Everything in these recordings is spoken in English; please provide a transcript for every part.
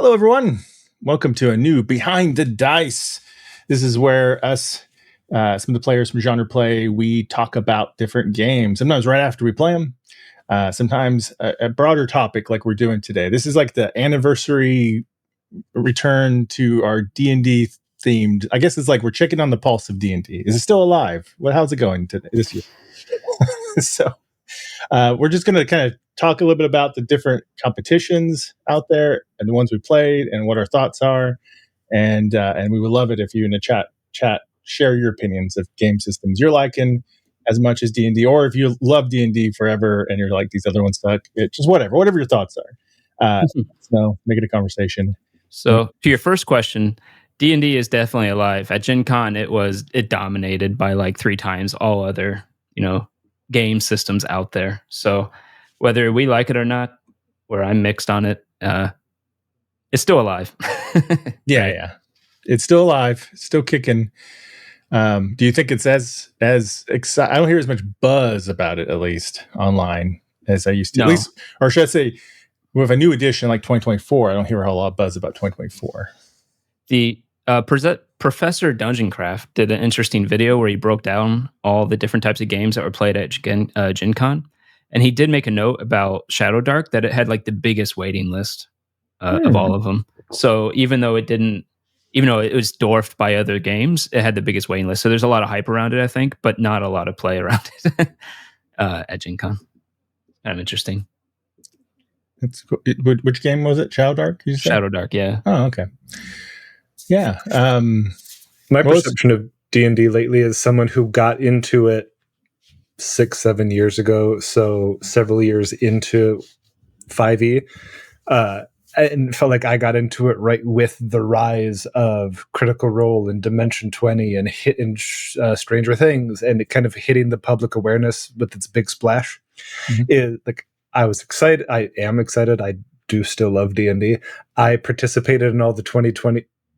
Hello, everyone. Welcome to a new Behind the Dice. This is where us, some of the players from GenrePlay, we talk about different games. Sometimes right after we play them. Sometimes a broader topic like we're doing today. This is like the anniversary return to our D&D themed. I guess it's like we're checking on the pulse of D&D. Is it still alive? How's it going today, this year? So we're just going to kind of talk a little bit about the different competitions out there and the ones we played and what our thoughts are. And we would love it if you in the chat share your opinions of game systems you're liking as much as D&D, or if you love D&D forever and you're like, these other ones suck. Just whatever your thoughts are. So make it a conversation. So to your first question, D&D is definitely alive. At Gen Con, it dominated by like 3 times all other, game systems out there. So whether we like it or not, where I'm mixed on it, it's still alive. Yeah. It's still alive, still kicking. Do you think it's as exciting? I don't hear as much buzz about it, at least online, as I used to. No. At least, or should I say, with a new edition like 2024, I don't hear a whole lot of buzz about 2024. The Professor Dungeoncraft did an interesting video where he broke down all the different types of games that were played at Gen Con. And he did make a note about Shadowdark that it had like the biggest waiting list of all of them. So even though it was dwarfed by other games, it had the biggest waiting list. So there's a lot of hype around it, I think, but not a lot of play around it at Gen Con. Kind of interesting. That's cool. Which game was it? Shadowdark? Shadowdark, yeah. Oh, okay. Yeah. My perception of D&D lately is someone who got into it 6-7 years ago, so several years into 5e, and felt like I got into it right with the rise of Critical Role and Dimension 20 and Stranger Things, and it kind of hitting the public awareness with its big splash. Is like I was excited. I am excited. I do still love D&D. I participated in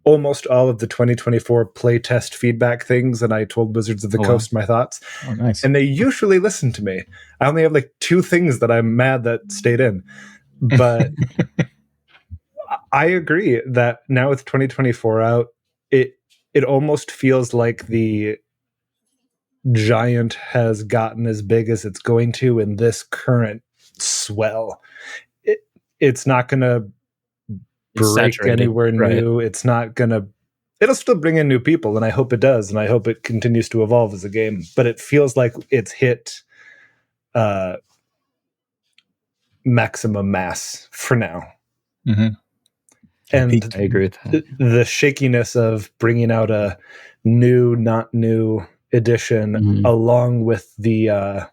almost all of the 2024 playtest feedback things, and I told Wizards of the Coast my thoughts. Oh, nice. And they usually listen to me. I only have like 2 things that I'm mad that stayed in. But I agree that now with 2024 out, it almost feels like the giant has gotten as big as it's going to in this current swell. It's not going to break anywhere new. Right. It's not gonna. It'll still bring in new people, and I hope it does, and I hope it continues to evolve as a game. But it feels like it's hit maximum mass for now. Mm-hmm. And I agree with that. The shakiness of bringing out a new, not new edition, along with the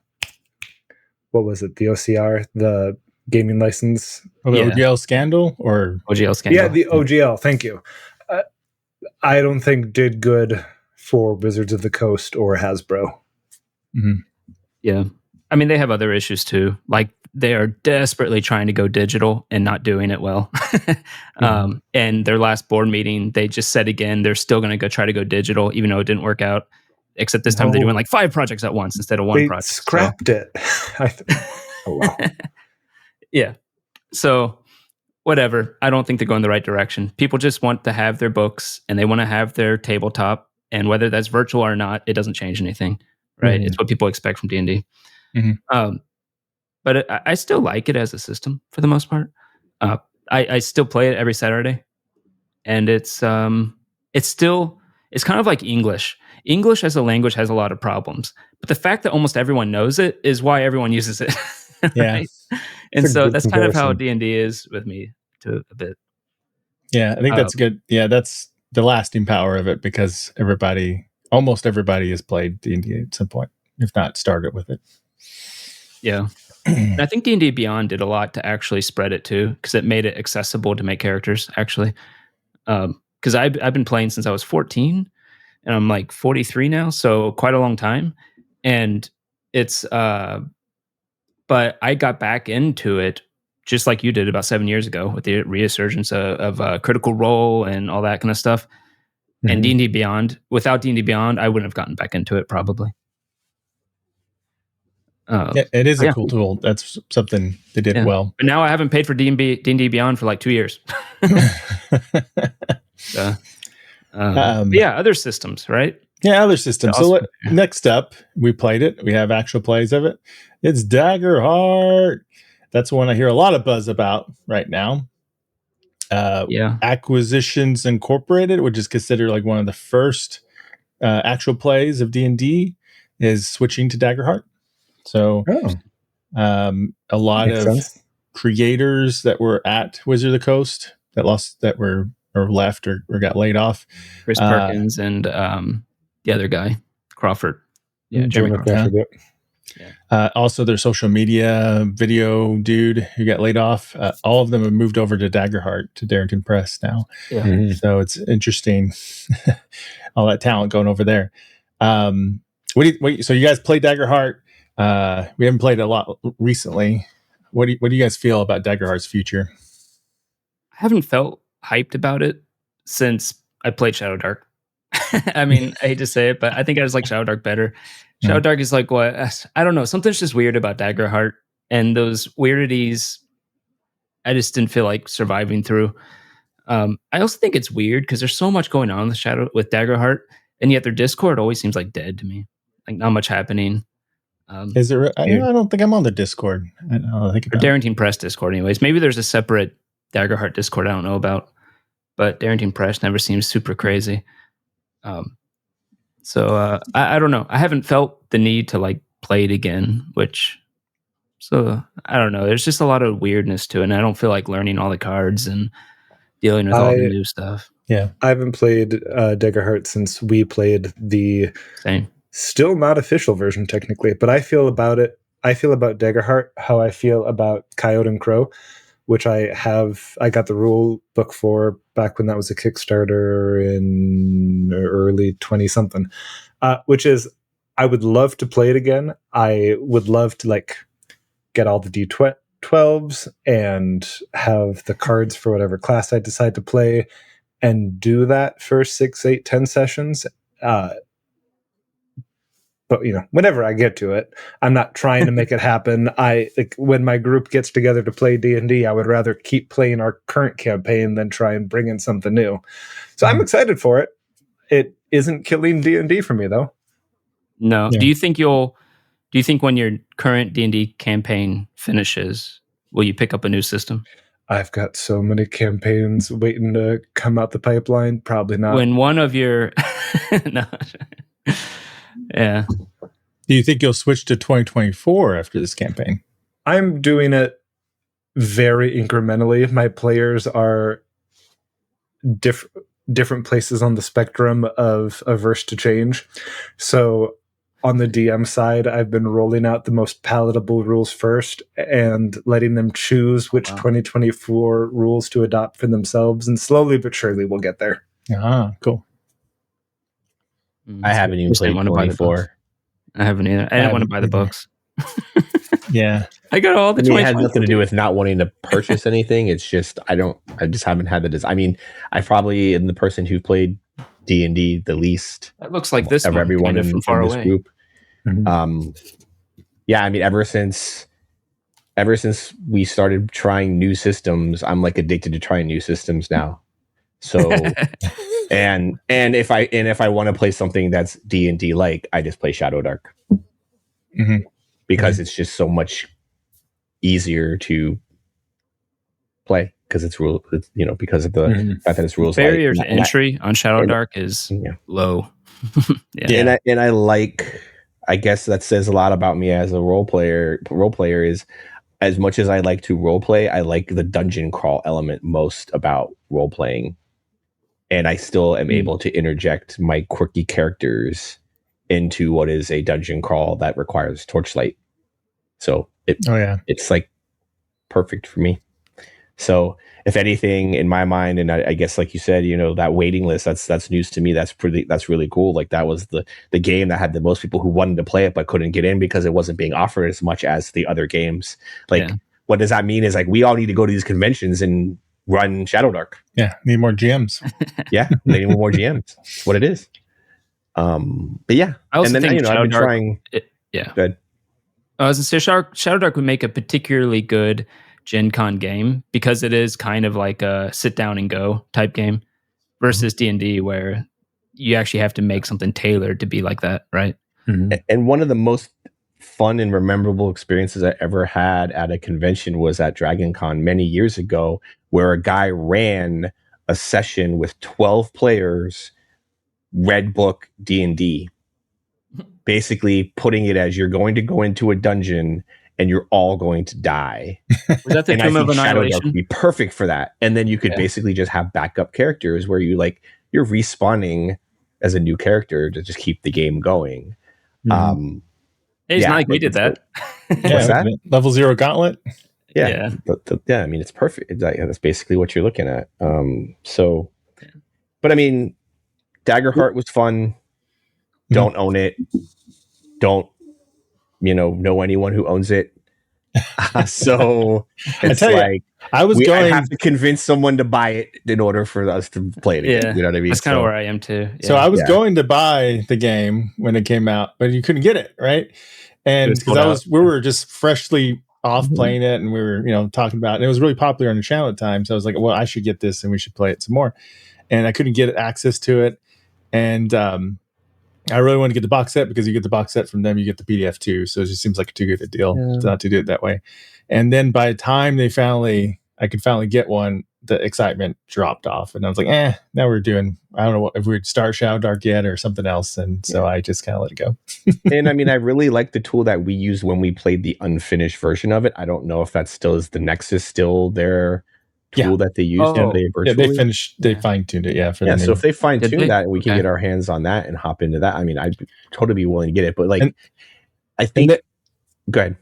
what was it? The OCR, the gaming license. The OGL scandal or OGL scandal. Yeah, the OGL. Thank you. I don't think did good for Wizards of the Coast or Hasbro. Mm-hmm. Yeah. I mean, they have other issues too. Like they are desperately trying to go digital and not doing it well. And their last board meeting, they just said again, they're still going to go try to go digital, even though it didn't work out. Except this time they're doing like 5 projects at once instead of 1 project. Scrapped it. Oh, wow. Yeah. So whatever. I don't think they're going the right direction. People just want to have their books and they want to have their tabletop. And whether that's virtual or not, it doesn't change anything. Right. It's what people expect from D&D. But I still like it as a system for the most part. I still play it every Saturday. And it's kind of like English. English as a language has a lot of problems. But the fact that almost everyone knows it is why everyone uses it. Right? Yeah. And so that's kind of how D&D is with me to a bit. Yeah, I think that's good. Yeah, that's the lasting power of it because almost everybody has played D&D at some point, if not started with it. Yeah. And I think D&D Beyond did a lot to actually spread it too, because it made it accessible to make characters actually. Because I've been playing since I was 14 and I'm like 43 now, so quite a long time. And it's but I got back into it just like you did about 7 years ago with the resurgence of Critical Role and all that kind of stuff. And D&D Beyond, without D&D Beyond, I wouldn't have gotten back into it probably. It is a cool tool. That's something they did well. But now I haven't paid for D&D Beyond for like 2 years. Other systems, right? Yeah, other systems. Awesome. So next up, we played it. We have actual plays of it. It's Daggerheart. That's one I hear a lot of buzz about right now. Acquisitions Incorporated, which is considered like one of the first actual plays of D&D, is switching to Daggerheart. So a lot Makes of sense. creators that were at Wizard of the Coast that were left or got laid off. Chris Perkins and the other guy, Crawford. Yeah, Jeremy Crawford. Also, their social media video dude who got laid off. All of them have moved over to Daggerheart, to Darrington Press now. Yeah. Mm-hmm. So it's interesting, all that talent going over there. So you guys play Daggerheart? We haven't played a lot recently. What do you guys feel about Daggerheart's future? I haven't felt hyped about it since I played Shadowdark. I mean, I hate to say it, but I think I just like Shadowdark better. Shadowdark is like what? I don't know. Something's just weird about Daggerheart, and those weirdities I just didn't feel like surviving through. I also think it's weird because there's so much going on with Daggerheart, and yet their Discord always seems like dead to me. Like not much happening. Is there? I don't think I'm on the Discord. I think or Darrington Press Discord, anyways. Maybe there's a separate Daggerheart Discord I don't know about, but Darrington Press never seems super crazy. So I don't know. I haven't felt the need to like play it again, so I don't know. There's just a lot of weirdness to it, and I don't feel like learning all the cards and dealing with all the new stuff. Yeah, I haven't played Daggerheart since we played the same. Still not official version technically, but I feel about Daggerheart how I feel about Coyote and Crow, which I got the rule book for back when that was a Kickstarter in early 20 something, which is I would love to play it again. I would love to like get all the D12s and have the cards for whatever class I decide to play and do that for 6, 8, 10 sessions. But whenever I get to it, I'm not trying to make it happen. When my group gets together to play D&D, I would rather keep playing our current campaign than try and bring in something new. So I'm excited for it. It isn't killing D&D for me though. No. Yeah. Do you think when your current D&D campaign finishes, will you pick up a new system? I've got so many campaigns waiting to come out the pipeline. Probably not. When one of your no. Yeah. Do you think you'll switch to 2024 after this campaign? I'm doing it very incrementally. My players are different places on the spectrum of averse to change. So on the DM side, I've been rolling out the most palatable rules first and letting them choose which 2024 rules to adopt for themselves. And slowly but surely we'll get there. Cool. I haven't even played 24. I haven't either. I didn't want to buy the books. Yeah. I got all the 20. It has nothing to do with not wanting to purchase anything. It's just I just haven't had the desire. I mean, I probably am the person who played D&D the least. That looks like this of everyone in this group. Mm-hmm. Yeah, I mean, ever since we started trying new systems, I'm like addicted to trying new systems now. So and if I want to play something that's D&D like, I just play Shadowdark. Mm-hmm. Because it's just so much easier to play because it's because of the fact that it's rules. Barrier to entry on Shadowdark is low. Yeah. And I like, I guess that says a lot about me as a role player is, as much as I like to role play, I like the dungeon crawl element most about role playing. And I still am able to interject my quirky characters into what is a dungeon crawl that requires torchlight. So it's like perfect for me. So if anything, in my mind, and I guess like you said, that waiting list, that's news to me. That's really cool. Like that was the game that had the most people who wanted to play it but couldn't get in because it wasn't being offered as much as the other games. Like what does that mean is like we all need to go to these conventions and run Shadowdark. Yeah, need more GMs. Yeah, they need more GMs. That's what it is. But yeah, I also think I've been trying. Yeah. Good. I was going to say Shadowdark would make a particularly good Gen Con game because it is kind of like a sit down and go type game versus D&D where you actually have to make something tailored to be like that, right? And one of the most fun and memorable experiences I ever had at a convention was at Dragon Con many years ago, where a guy ran a session with 12 players, Red Book D&D, basically putting it as you're going to go into a dungeon and you're all going to die. Was that the and Tomb I of think Shadowdark Annihilation? would be perfect for that. And then you could basically just have backup characters where you're respawning as a new character to just keep the game going. It's not like we did that. What's that? Level 0 gauntlet. Yeah. I mean, it's perfect. That's basically what you're looking at. But I mean, Daggerheart was fun. Don't own it. Don't, know anyone who owns it. So it's like, I have to convince someone to buy it in order for us to play it again. Yeah, you know what I mean? That's kind of where I am too. Yeah. So I was going to buy the game when it came out, but you couldn't get it, right? And because we were just freshly off playing it, and we were, talking about it. And it was really popular on the channel at the time. So I was like, well, I should get this and we should play it some more. And I couldn't get access to it. And I really wanted to get the box set because you get the box set from them, you get the PDF too. So it just seems like too good a deal not to do it that way. And then by the time I could finally get one, the excitement dropped off. And I was like, now I don't know if we'd start Shadowdark yet or something else. And so I just kind of let it go. And I mean, I really like the tool that we used when we played the unfinished version of it. I don't know if that still is the Nexus, still their tool that they use. They fine-tuned it. So if they fine-tune that and we can get our hands on that and hop into that, I mean, I'd totally be willing to get it. But I think go ahead.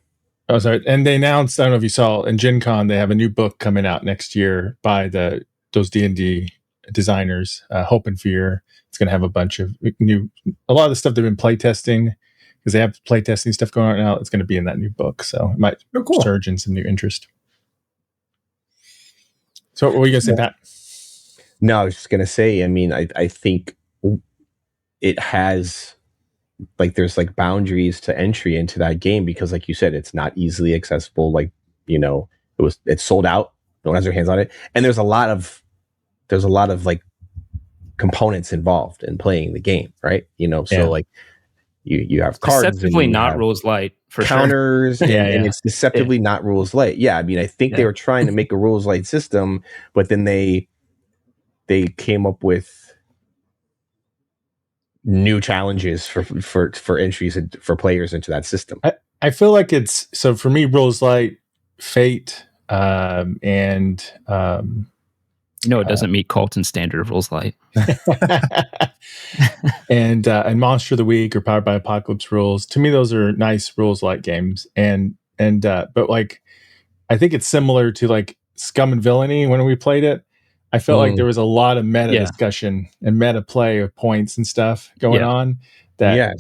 Oh, sorry. And they announced, I don't know if you saw in Gen Con, they have a new book coming out next year by those D&D designers, Hope and Fear. It's going to have a bunch of a lot of the stuff they've been playtesting, because they have playtesting stuff going on now. It's going to be in that new book. So it might surge in some new interest. So what were you going to say, Pat? No, I was just going to say, I mean, I think it has... there's boundaries to entry into that game because, like you said, it's not easily accessible. It's sold out. No one has their hands on it, and there's a lot of components involved in playing the game, right? So you have cards, deceptively not rules light for counters, sure. and it's deceptively not rules light. Yeah, I mean, I think they were trying to make a rules light system, but then they came up with new challenges for entries and for players into that system. I feel like it's, so for me, rules like Fate and it doesn't meet Colten's standard of rules light. and Monster of the Week or Powered by Apocalypse rules. To me, those are nice rules light games. But I think it's similar to Scum and Villainy when we played it. I felt like there was a lot of meta discussion and meta play of points and stuff going on that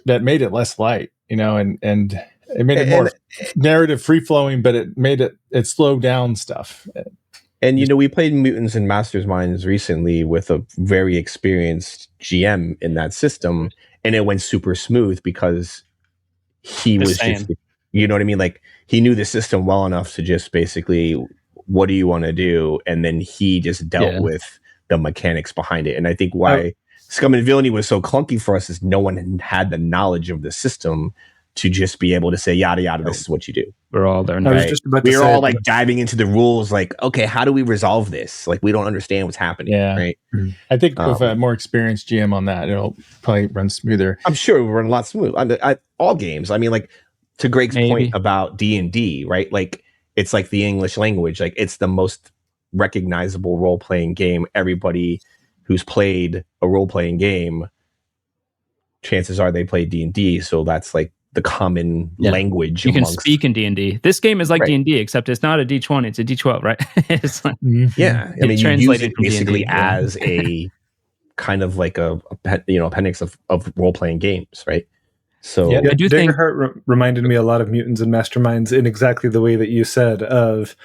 that made it less light, and it made it more narrative free flowing, but it made it slowed down stuff. And we played Mutants and Masters Minds recently with a very experienced GM in that system, and it went super smooth because he was just, you know what I mean? He knew the system well enough to just basically, what do you want to do? And then he just dealt with the mechanics behind it. And I think why Scum and Villainy was so clunky for us is no one had the knowledge of the system to just be able to say, yada, yada, this is what you do. We're all there. Right? We were all diving into the rules, okay, how do we resolve this? We don't understand what's happening. Yeah. Right. I think with a more experienced GM on that, it'll probably run smoother. I'm sure it will run a lot smooth. All games. I mean, to Greg's point about D&D, right? It's like the English language. It's the most recognizable role-playing game. Everybody who's played a role-playing game, chances are they play D&D. So that's the common language. You can speak in D&D. This game is like D&D, except it's not a D20, it's a D12, right? It's I mean, you use it basically D&D, as a kind of appendix of role-playing games, right? So I do think Daggerheart reminded me a lot of Mutants and Masterminds in exactly the way that you said, of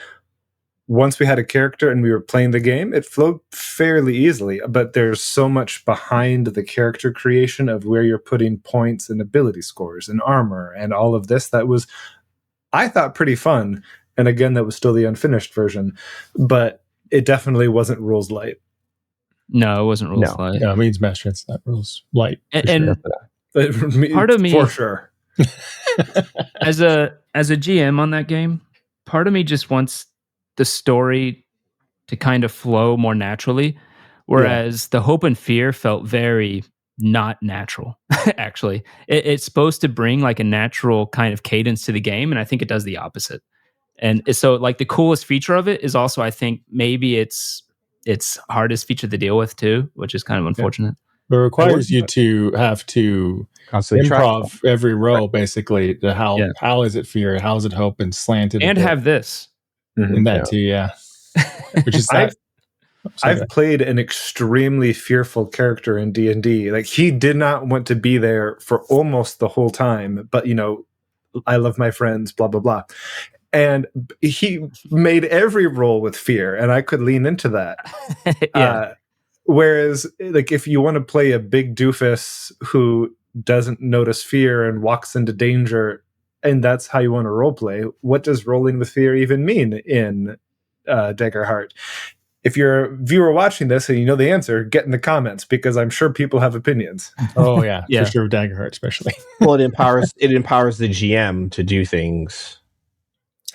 once we had a character and we were playing the game, it flowed fairly easily. But there's so much behind the character creation of where you're putting points and ability scores and armor and all of this that was, I thought, pretty fun. And again, that was still the unfinished version, but it definitely wasn't rules light. No, it wasn't rules light. No, it means Master. It's not rules light. And sure. Part of me, for sure, as a GM on that game, part of me just wants the story to kind of flow more naturally, whereas the hope and fear felt very not natural. Actually, it's supposed to bring like a natural kind of cadence to the game, and I think it does the opposite. And so, like, the coolest feature of it is also, I think, maybe it's hardest feature to deal with too, which is kind of unfortunate. But it requires you to have to constantly improv every roll, basically. How is it fear? How is it hope? And slanted. And have this. In that too, yeah. Which is I've played an extremely fearful character in D&D. Like, he did not want to be there for almost the whole time, but, you know, I love my friends, blah, blah, blah. And he made every roll with fear, and I could lean into that. Whereas, like, if you want to play a big doofus who doesn't notice fear and walks into danger, and that's how you want to roleplay, what does rolling with fear even mean in Daggerheart? If you're a viewer watching this and you know the answer, get in the comments, because I'm sure people have opinions. Oh yeah, for sure, Daggerheart especially. Well, it empowers the GM to do things.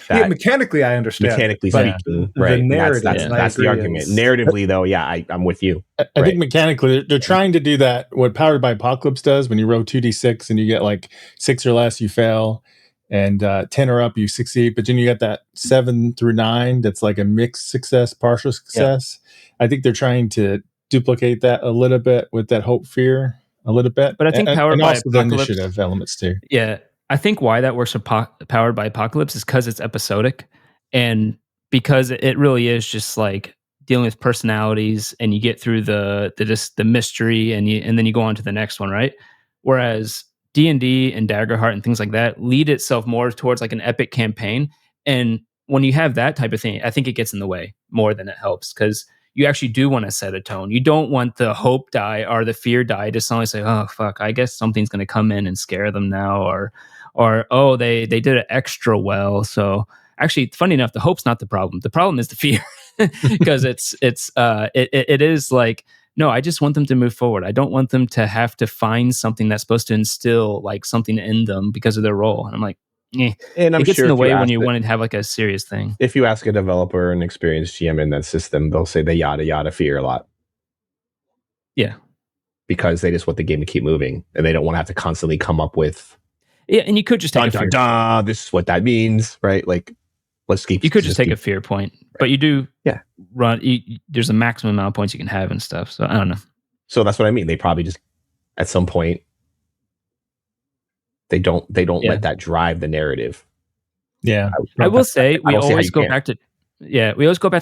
Mechanically, I understand. Mechanically speaking, right? The narrative, that's the argument. Narratively, though, I'm with you. I think mechanically, they're trying to do that. What Powered by Apocalypse does, when you roll 2d6 and you get like 6 or less, you fail, and 10 or up, you succeed. But then you got that 7 through 9 that's like a mixed success, partial success. Yeah. I think they're trying to duplicate that a little bit with that hope fear a little bit. But I think Powered by also Apocalypse, the initiative elements too. Yeah. I think why that works for Powered by Apocalypse is because it's episodic, and because it really is just like dealing with personalities, and you get through the mystery, and then you go on to the next one, right? Whereas D&D and Daggerheart and things like that lead itself more towards like an epic campaign, and when you have that type of thing, I think it gets in the way more than it helps, because you actually do want to set a tone. You don't want the hope die or the fear die to suddenly say, "Oh fuck, I guess something's going to come in and scare them now," or oh, they did it extra well. So actually, funny enough, the hope's not the problem. The problem is the fear, because it is like, no, I just want them to move forward. I don't want them to have to find something that's supposed to instill like something in them because of their role. And I'm like, and it gets in the way when you want to have like a serious thing. If you ask a developer, an experienced GM in that system, they'll say they yada fear a lot. Yeah, because they just want the game to keep moving, and they don't want to have to constantly come up with. Yeah, and you could just take a fear. This is what that means, right? Like, let's keep. You could just take a fear point, but you do. Yeah, run. There's a maximum amount of points you can have and stuff. So I don't know. So that's what I mean. They probably just at some point they don't let that drive the narrative. Yeah, I will say we always go back to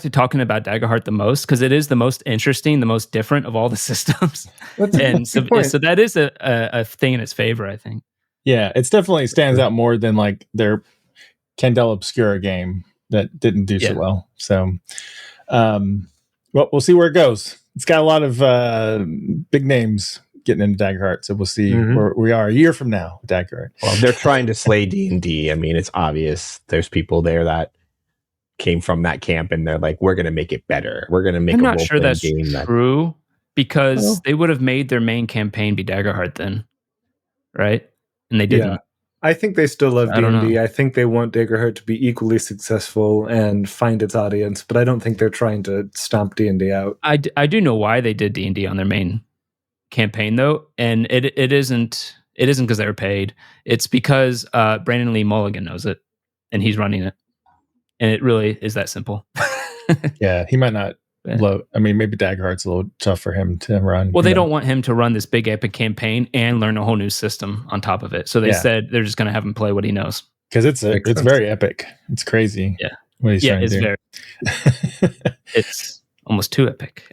talking about Daggerheart the most, because it is the most interesting, the most different of all the systems, and so that is a thing in its favor, I think. Yeah, it's definitely stands out more than like their Candela Obscura game that didn't do so well. So, well, we'll see where it goes. It's got a lot of big names getting into Daggerheart, so we'll see where we are a year from now with Daggerheart. Well, they're trying to slay D&D. I mean, it's obvious. There's people there that came from that camp, and they're like, we're going to make it better. We're going to make. I'm not sure that's true, because they would have made their main campaign be Daggerheart then, right? And they didn't. Yeah. I think they still love D&D. I think they want Daggerheart to be equally successful and find its audience, but I don't think they're trying to stomp D&D out. I do know why they did D&D on their main campaign, though, and it isn't because they were paid. It's because Brandon Lee Mulligan knows it, and he's running it, and it really is that simple. Yeah, he might not. I mean, maybe Daggerheart's a little tough for him to run. Well, they don't want him to run this big epic campaign and learn a whole new system on top of it. So they said they're just going to have him play what he knows. Because it's very epic. It's crazy. Yeah. What he's trying to do. It's almost too epic.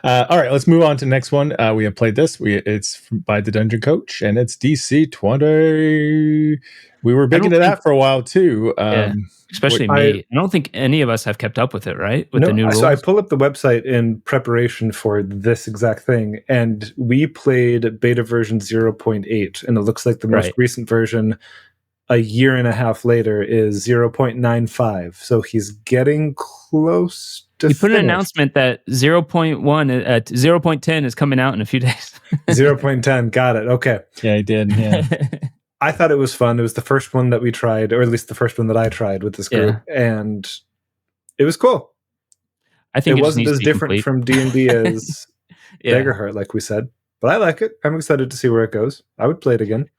All right, let's move on to the next one. We have played this. It's by the Dungeon Coach, and it's DC20. We were big into that for a while too. Especially me. I don't think any of us have kept up with it, right? With the new rules. So I pulled up the website in preparation for this exact thing, and we played beta version 0.8, and it looks like the most recent version, a year and a half later, is 0.95. So he's getting close to He put an announcement that 0.1 at 0.10 is coming out in a few days. 0.10, got it. Okay. Yeah, he did. Yeah. I thought it was fun. It was the first one that we tried, or at least the first one that I tried with this group, and it was cool. I think it wasn't as different from D&D as Daggerheart, like we said, but I like it. I'm excited to see where it goes. I would play it again.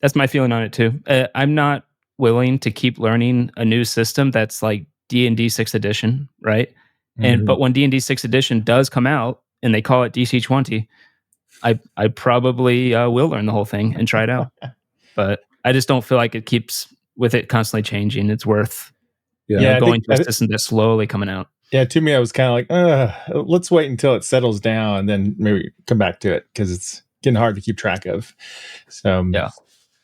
That's my feeling on it too. I'm not willing to keep learning a new system that's like D&D 6th edition, right? But when D&D 6th edition does come out and they call it DC20, I probably will learn the whole thing and try it out. But I just don't feel like it keeps with it constantly changing. It's worth going to a system that's slowly coming out. Yeah, to me, I was kind of like, let's wait until it settles down and then maybe come back to it because it's getting hard to keep track of. So yeah,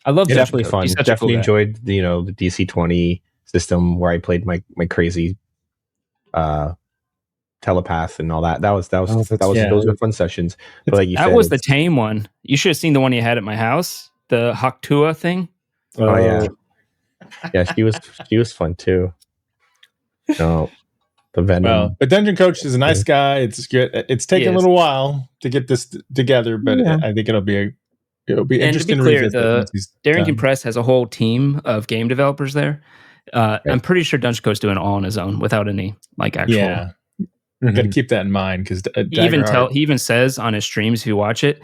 I love it's definitely fun. Definitely enjoyed the DC20 system where I played my crazy telepath and all that. Those were fun sessions. But like you said, was the tame one. You should have seen the one you had at my house. The Haktua thing. Oh yeah, she was fun too. No, the Venom. Well, the dungeon coach is a nice guy. It's good. It's taken a little while to get this together, but I think it'll be interesting. To be clear, the Darrington Press has a whole team of game developers there. I'm pretty sure Dungeon Coach's doing it all on his own without any actual. Yeah. Got to keep that in mind because he even says on his streams, if you watch it,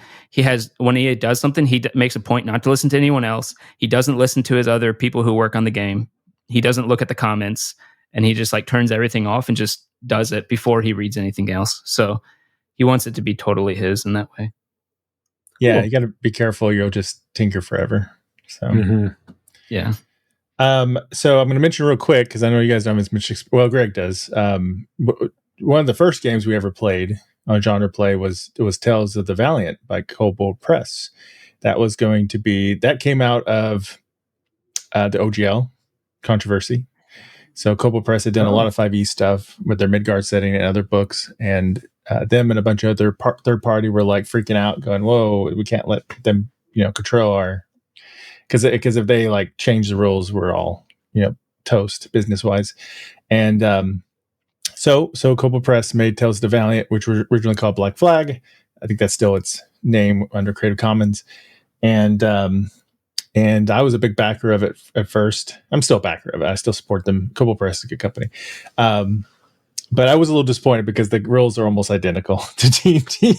when he does something, he makes a point not to listen to anyone else. He doesn't listen to his other people who work on the game. He doesn't look at the comments, and he just turns everything off and just does it before he reads anything else. So he wants it to be totally his in that way. Yeah, you got to be careful. You'll just tinker forever. So yeah. So I'm going to mention real quick because I know you guys don't have as much. Well, Greg does. One of the first games we ever played on GenrePlay was Tales of the Valiant by Kobold Press. That came out of the OGL controversy. So Kobold Press had done a lot of 5e stuff with their Midgard setting and other books, and them and a bunch of other third party were freaking out, going, "Whoa, we can't let them control our." Because if they change the rules, we're all toast business wise, and so Kobold Press made Tales of the Valiant, which was originally called Black Flag. I think that's still its name under Creative Commons, and I was a big backer of it at first. I'm still a backer of it. I still support them. Kobold Press is a good company, but I was a little disappointed because the rules are almost identical to D&D.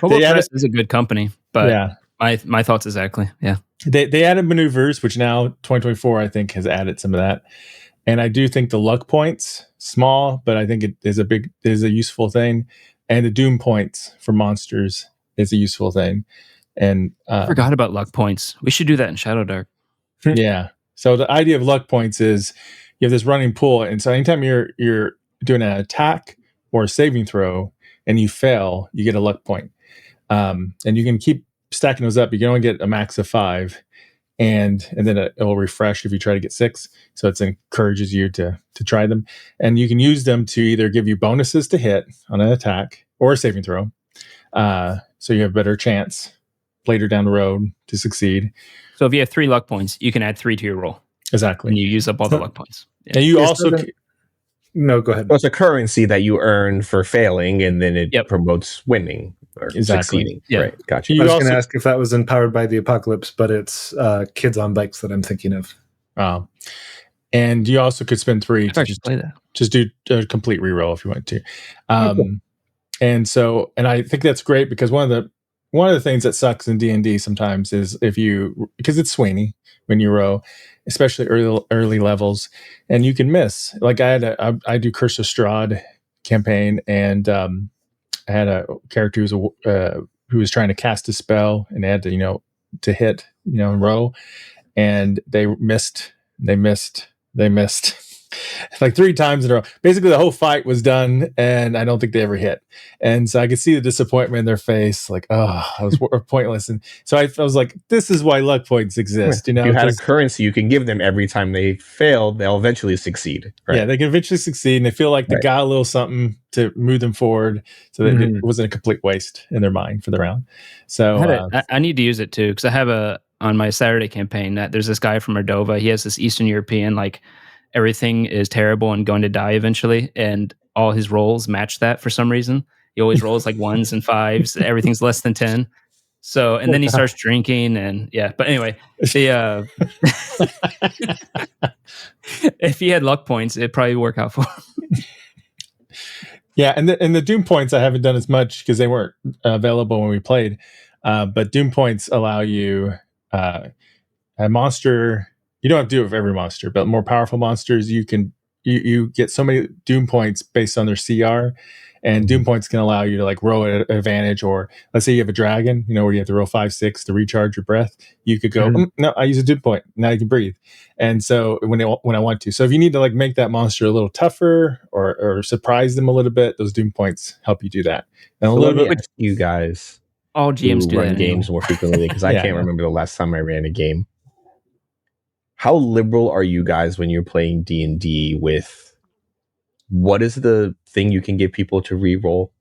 Kobold Press is a good company, but my thoughts exactly. Yeah. They added maneuvers, which now 2024 I think has added some of that, and I do think the luck points small, but I think it is a useful thing, and the doom points for monsters is a useful thing. And I forgot about luck points. We should do that in Shadowdark. Yeah. So the idea of luck points is you have this running pool, and so anytime you're doing an attack or a saving throw and you fail, you get a luck point, and you can keep stacking those up. You can only get a max of 5, and then it will refresh if you try to get 6. So it encourages you to try them, and you can use them to either give you bonuses to hit on an attack or a saving throw, so you have a better chance later down the road to succeed. So if you have 3 luck points, you can add 3 to your roll. Exactly, and you use up all the luck points. Yeah. And you also no, go ahead. Well, it's a currency that you earn for failing, and then it promotes winning or succeeding. Yeah. Right, gotcha. I was going to ask if that was empowered by the apocalypse, but it's Kids on Bikes that I'm thinking of. And you also could spend 3 to just play that. Just do a complete reroll if you want to. And I think that's great because one of the things that sucks in D&D sometimes is because it's Sweeney when you roll, especially early levels, and you can miss. Like I do Curse of Strahd campaign, and I had a character who was trying to cast a spell, and they had to hit and roll, and they missed. like 3 times in a row. Basically, the whole fight was done, and I don't think they ever hit. And so I could see the disappointment in their face, like, oh, I was pointless. And so I was like, this is why luck points exist. If you had a currency you can give them every time they fail, they'll eventually succeed. Right? Yeah, they can eventually succeed, and they feel like they got a little something to move them forward, so that it wasn't a complete waste in their mind for the round. So I need to use it too, because I have on my Saturday campaign that there's this guy from Moldova. He has this Eastern European, like everything is terrible and going to die eventually, and all his rolls match that for some reason. He always rolls like 1s and 5s. Everything's less than 10. So, and then he starts drinking, and but anyway, if he had luck points, it'd probably work out for him. Yeah, and the Doom points I haven't done as much because they weren't available when we played. But Doom points allow you a monster. You don't have to do it with every monster, but more powerful monsters, you get so many Doom points based on their CR, and Doom points can allow you to like roll at advantage. Or let's say you have a dragon, where you have to roll 5-6 to recharge your breath. You could go, no, I use a Doom point. Now you can breathe. And so when I want to, so if you need to like make that monster a little tougher or surprise them a little bit, those Doom points help you do that. And so a little bit, you guys, all GMs do run games more frequently because I can't remember the last time I ran a game. How liberal are you guys when you're playing D&D with what is the thing you can get people to re-roll?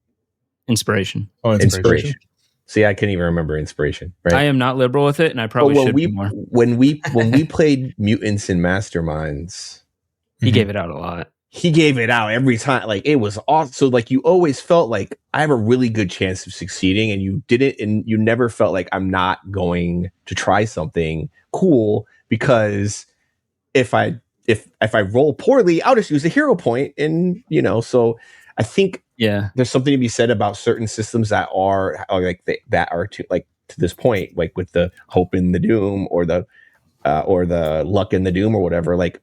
Inspiration. Oh, inspiration. See, I can't even remember inspiration. Right? I am not liberal with it, and I probably should be more. When we played Mutants and Masterminds, he gave it out a lot. He gave it out every time. Like it was awesome. So like you always felt like I have a really good chance of succeeding, and you didn't, and you never felt like I'm not going to try something cool. Because if I roll poorly, I'll just use a hero point, and so I think there's something to be said about certain systems that are like that are to this point, like with the hope in the doom or the luck in the doom or whatever. Like,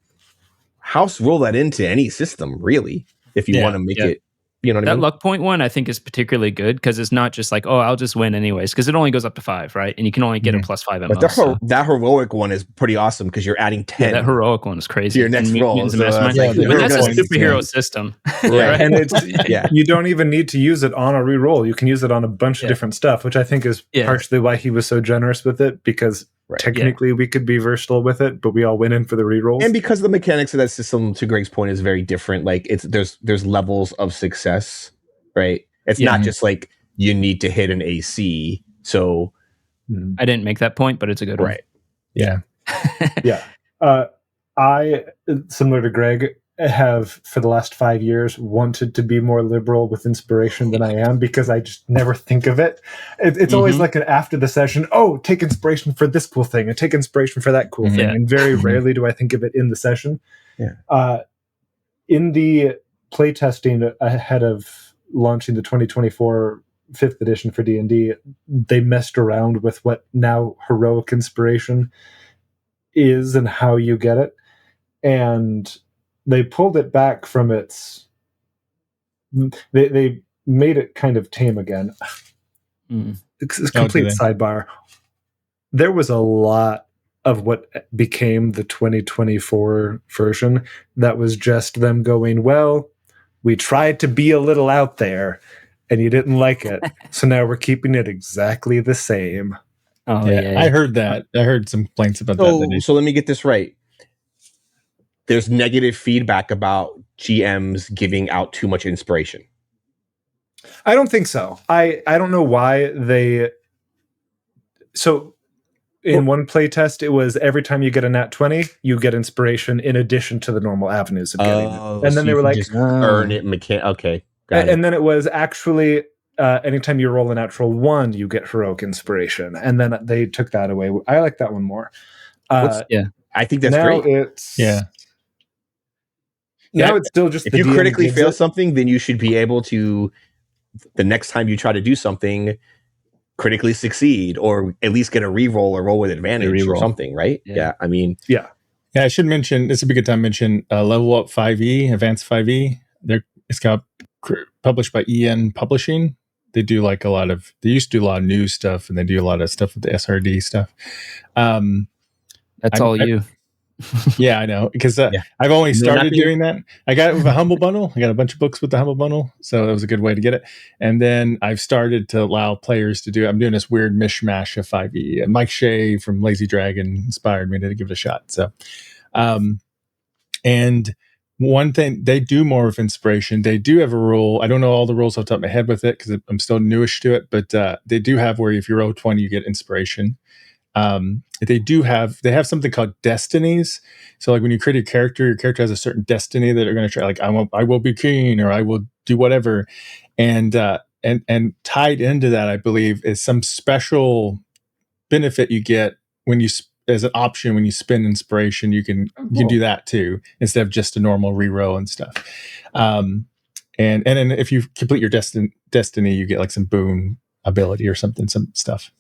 house roll that into any system really if you want to make it. You know what I mean? That luck point one, I think, is particularly good because it's not just like, oh, I'll just win anyways, because it only goes up to 5, right? And you can only get a +5 at most. But that heroic one is pretty awesome because you're adding 10. Yeah, that heroic one is crazy. To your next roll. So that's a superhero system. Right. And it's you don't even need to use it on a reroll. You can use it on a bunch of different stuff, which I think is partially why he was so generous with it, because technically we could be versatile with it, but we all went in for the rerolls. And because the mechanics of that system, to Greg's point, is very different. Like there's levels of success, right? It's not just like you need to hit an AC. So I didn't make that point, but it's a good one. Right. Yeah. Yeah. I, similar to Greg, have for the last 5 years wanted to be more liberal with inspiration than I am, because I just never think of it. It's always like an after the session, take inspiration for this cool thing and take inspiration for that cool thing. And very rarely do I think of it in the session. Yeah. In the playtesting ahead of launching the 2024 5th edition for D&D, they messed around with what now heroic inspiration is and how you get it. And they pulled it back from its... They made it kind of tame again. It's a complete sidebar. There was a lot of what became the 2024 version that was just them going, well, we tried to be a little out there, and you didn't like it. So now we're keeping it exactly the same. Oh, yeah. I heard that. I heard some complaints about that. So let me get this right. There's negative feedback about GMs giving out too much inspiration. I don't think so. I don't know why they... So in one playtest, it was every time you get a nat 20, you get inspiration in addition to the normal avenues of getting it. And then they were like... earn it. Okay. And then it was actually... anytime you roll a natural 1, you get heroic inspiration. And then they took that away. I like that one more. I think that's now great. Now it's still just if you critically fail something, then you should be able to, the next time you try to do something, critically succeed, or at least get a reroll or roll with advantage or something, right? Yeah. I mean, yeah. I should mention, this would be a good time to mention Level Up 5e, Advanced 5e. It's got published by EN Publishing. They do like they used to do a lot of news stuff, and they do a lot of stuff with the SRD stuff. That's all you. Yeah, I know, because I've only started doing that. I got it with a Humble Bundle. I got a bunch of books with the Humble Bundle, so it was a good way to get it. And then I've started to allow players to do. I'm doing this weird mishmash of 5e. And Mike Shea from Lazy Dragon inspired me to give it a shot. So, and one thing, they do more of inspiration. They do have a rule. I don't know all the rules off the top of my head with it because I'm still newish to it, but they do have where if you roll 20, you get inspiration. They have something called destinies. So like when you create a character, your character has a certain destiny that are going to try, like I will be keen, or I will do whatever. And tied into that, I believe, is some special benefit you get when you, as an option, when you spend inspiration, you can do that too, instead of just a normal reroll and stuff. And then if you complete your destiny, you get like some boon ability or something, some stuff.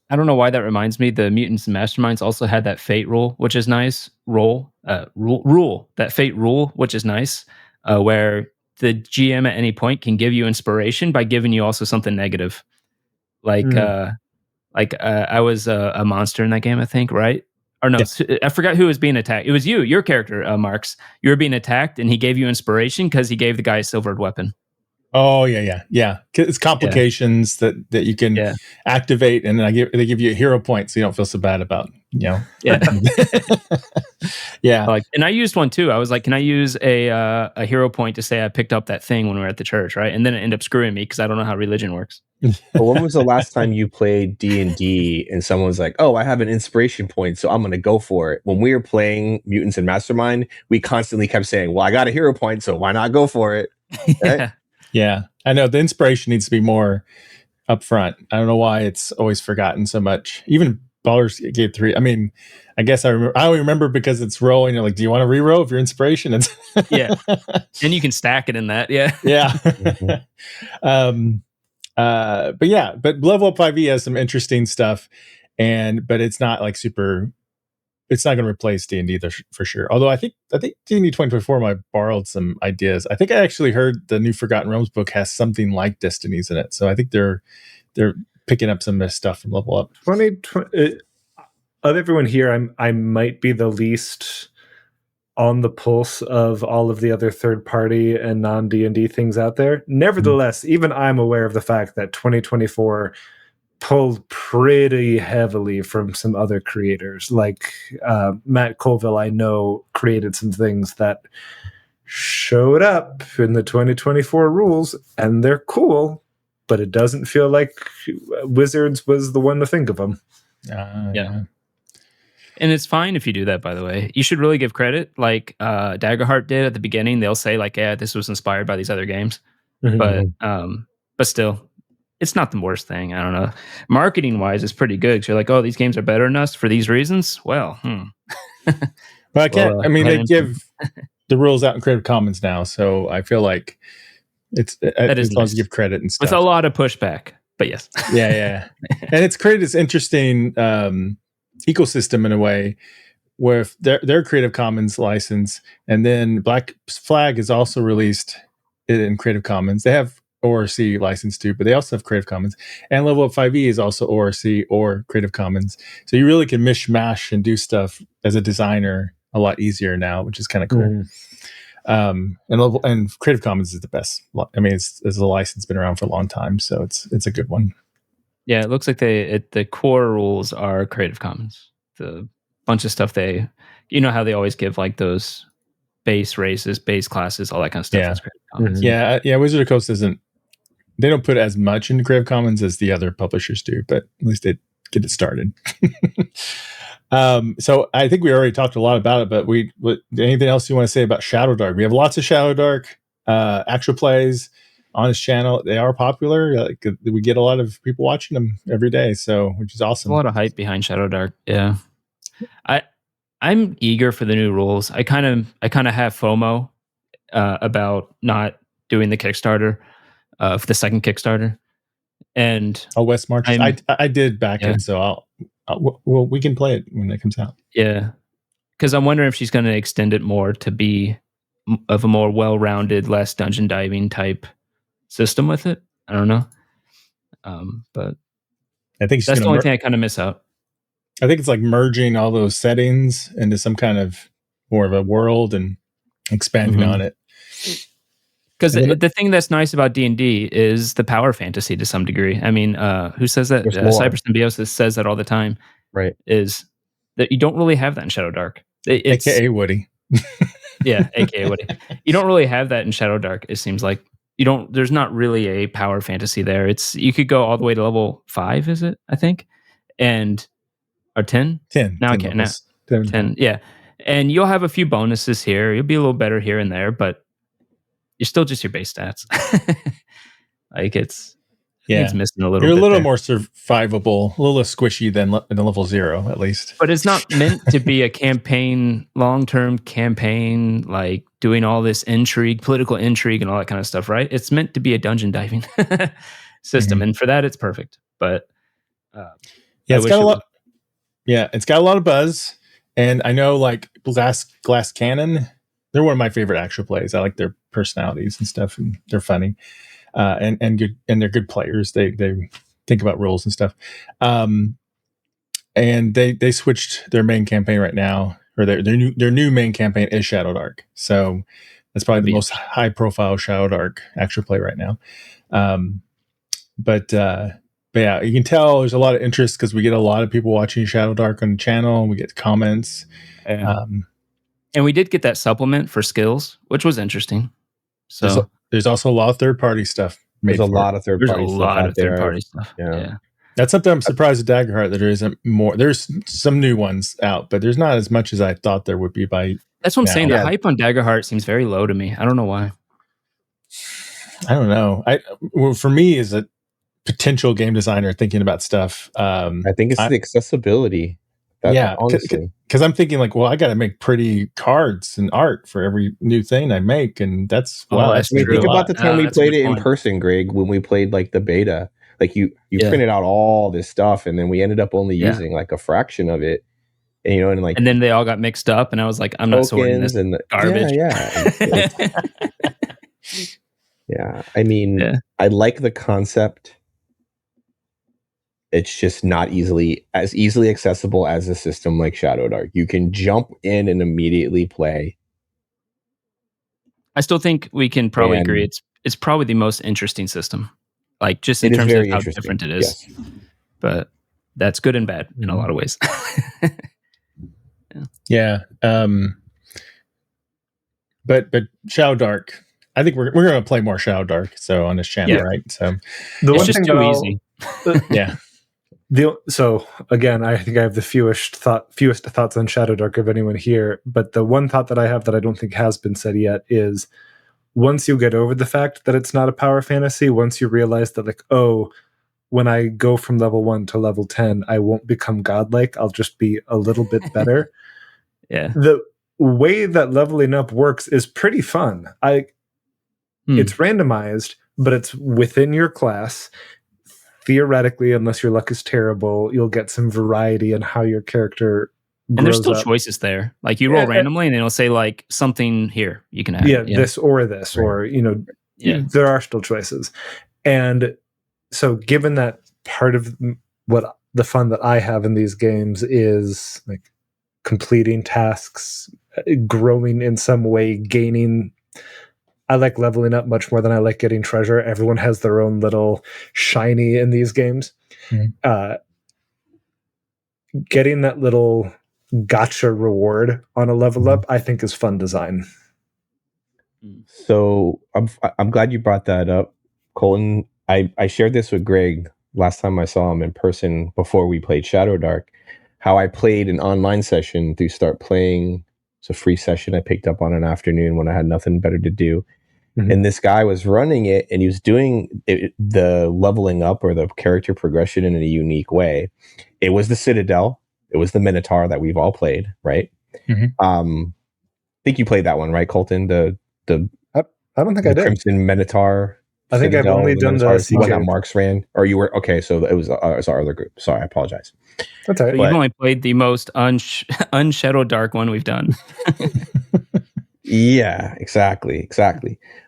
I don't know why that reminds me. The Mutants and Masterminds also had that fate rule, which is nice. That fate rule, which is nice, where the GM at any point can give you inspiration by giving you also something negative. I was a monster in that game, I think, right? Or no, I forgot who was being attacked. It was you, your character, Marx. You were being attacked, and he gave you inspiration because he gave the guy a silvered weapon. Oh yeah. It's complications that you can activate, and then they give you a hero point, so you don't feel so bad about Yeah. And I used one too. I was like, can I use a hero point to say I picked up that thing when we were at the church, right? And then it ended up screwing me because I don't know how religion works. But when was the last time you played D&D and someone's like, "Oh, I have an inspiration point, so I'm going to go for it"? When we were playing Mutants and Mastermind, we constantly kept saying, "Well, I got a hero point, so why not go for it?" Right? Yeah, I know the inspiration needs to be more upfront. I don't know why it's always forgotten so much. Even Baldur's Gate 3. I mean, I guess I only remember because it's rolling. You're like, do you want to reroll if your inspiration? It's and you can stack it in that. Yeah. But Level Up 5e has some interesting stuff, but it's not like super. It's not going to replace D&D for sure. Although I think D&D 2024 might have borrowed some ideas. I think I actually heard the new Forgotten Realms book has something like Destinies in it. So I think they're picking up some of this stuff from Level Up. 2020, of everyone here, I might be the least on the pulse of all of the other third-party and non-D&D things out there. Nevertheless, even I'm aware of the fact that 2024 pulled pretty heavily from some other creators. Like Matt Colville, I know, created some things that showed up in the 2024 rules, and they're cool, but it doesn't feel like Wizards was the one to think of them. Yeah. And it's fine if you do that, by the way. You should really give credit, like Daggerheart did at the beginning. They'll say, like, yeah, this was inspired by these other games. Mm-hmm. But still, it's not the worst thing. I don't know. Marketing wise, it's pretty good. So you're like, oh, these games are better than us for these reasons. Well, But I can't. They give the rules out in Creative Commons now, so I feel like it's as long as you give credit and stuff. With a lot of pushback, but yes. Yeah. And it's created this interesting ecosystem in a way where if their Creative Commons license, and then Black Flag has also released it in Creative Commons. They have ORC license too, but they also have Creative Commons, and Level Up 5e is also ORC or Creative Commons. So you really can mishmash and do stuff as a designer a lot easier now, which is kind of cool. And Creative Commons is the best. I mean, it's a license been around for a long time, so it's a good one. Yeah, it looks like the core rules are Creative Commons. The bunch of stuff how they always give like those base races, base classes, all that kind of stuff. Yeah. Creative Commons. Yeah. Wizard of the Coast they don't put as much into Creative Commons as the other publishers do, but at least they get it started. So I think we already talked a lot about it, but anything else you want to say about Shadowdark? We have lots of Shadowdark actual plays on his channel. They are popular. We get a lot of people watching them every day, which is awesome. A lot of hype behind Shadowdark. Yeah, I'm eager for the new rules. I kind of have FOMO about not doing the Kickstarter for the second Kickstarter. And West March. I did back it, so we can play it when it comes out. Yeah, because I'm wondering if she's going to extend it more to be of a more well-rounded, less dungeon diving type system with it. I don't know, but I think that's the only thing I kind of miss out. I think it's like merging all those settings into some kind of more of a world and expanding on it. Because the thing that's nice about D&D is the power fantasy to some degree. I mean, who says that? Cyber Symbiosis says that all the time. Right. Is that you don't really have that in Shadowdark. It's AKA Woody. Yeah, AKA Woody. You don't really have that in Shadowdark, it seems like. There's not really a power fantasy there. You could go all the way to level 5, is it? I think. Or 10? 10. Now 10 I can't. Now, 10. 10, yeah. And you'll have a few bonuses here. You'll be a little better here and there, but you're still just your base stats. Like it's missing a little bit. You're a little there. more survivable, a little less squishy than level 0, at least. But it's not meant to be a campaign, long-term campaign, like doing all this intrigue, political intrigue and all that kind of stuff, right? It's meant to be a dungeon diving system. And for that, it's perfect. But it's got a lot. Yeah, it's got a lot of buzz. And I know like Glass Cannon, they're one of my favorite actual plays. I like their personalities and stuff, and they're funny. And good, and they're good players. They think about rules and stuff. And they switched their main campaign right now, or their new main campaign is Shadowdark. So that's probably the most high profile Shadowdark actual play right now. But yeah, you can tell there's a lot of interest because we get a lot of people watching Shadowdark on the channel, and we get comments. And we did get that supplement for skills, which was interesting. So there's also a lot of third-party stuff. There's a lot of third-party stuff. Yeah. That's something I'm surprised at Daggerheart that there isn't more. There's some new ones out, but there's not as much as I thought there would be by. That's what I'm saying. The hype on Daggerheart seems very low to me. I don't know why. I don't know. For me, as a potential game designer thinking about stuff, I think it's the accessibility. Honestly, because I'm thinking like, well, I got to make pretty cards and art for every new thing I make, and that's think about the time we played it in person, Greg. When we played like the beta, like you printed out all this stuff, and then we ended up only using like a fraction of it, and then they all got mixed up, and I was like, I'm not sorting this garbage. Yeah. I mean, I like the concept. It's just not easily accessible as a system like Shadowdark. You can jump in and immediately play. I still think we can probably agree it's probably the most interesting system. Like just in terms of how different it is. Yes. But that's good and bad in a lot of ways. But Shadowdark, I think we're going to play more Shadowdark on this channel, right? So it's just too easy. Yeah. So again, I think I have the fewest thoughts on Shadowdark of anyone here. But the one thought that I have that I don't think has been said yet is, once you get over the fact that it's not a power fantasy, once you realize that like, oh, when I go from level 1 to level 10, I won't become godlike. I'll just be a little bit better. The way that leveling up works is pretty fun. It's randomized, but it's within your class. Theoretically, unless your luck is terrible, you'll get some variety in how your character grows. And there's still choices there. Like you roll randomly, and it'll say like something here you can add. This or this, or there are still choices. And so, given that part of what the fun that I have in these games is like completing tasks, growing in some way, gaining. I like leveling up much more than I like getting treasure. Everyone has their own little shiny in these games. Getting that little gotcha reward on a level up, I think, is fun design. So I'm glad you brought that up, Colton. I shared this with Greg last time I saw him in person before we played Shadowdark. How I played an online session through Start Playing. It's a free session I picked up on an afternoon when I had nothing better to do. And this guy was running it, and he was doing the leveling up or the character progression in a unique way. It was the Citadel. It was the Minotaur that we've all played, right? I think you played that one, right, Colton? I don't think I did. Crimson Minotaur. I think I've only done the one that Marx ran. Or you were okay? So it was our other group. Sorry, I apologize. That's all right. So you've only played the most unshadowdark one we've done. Yeah, exactly.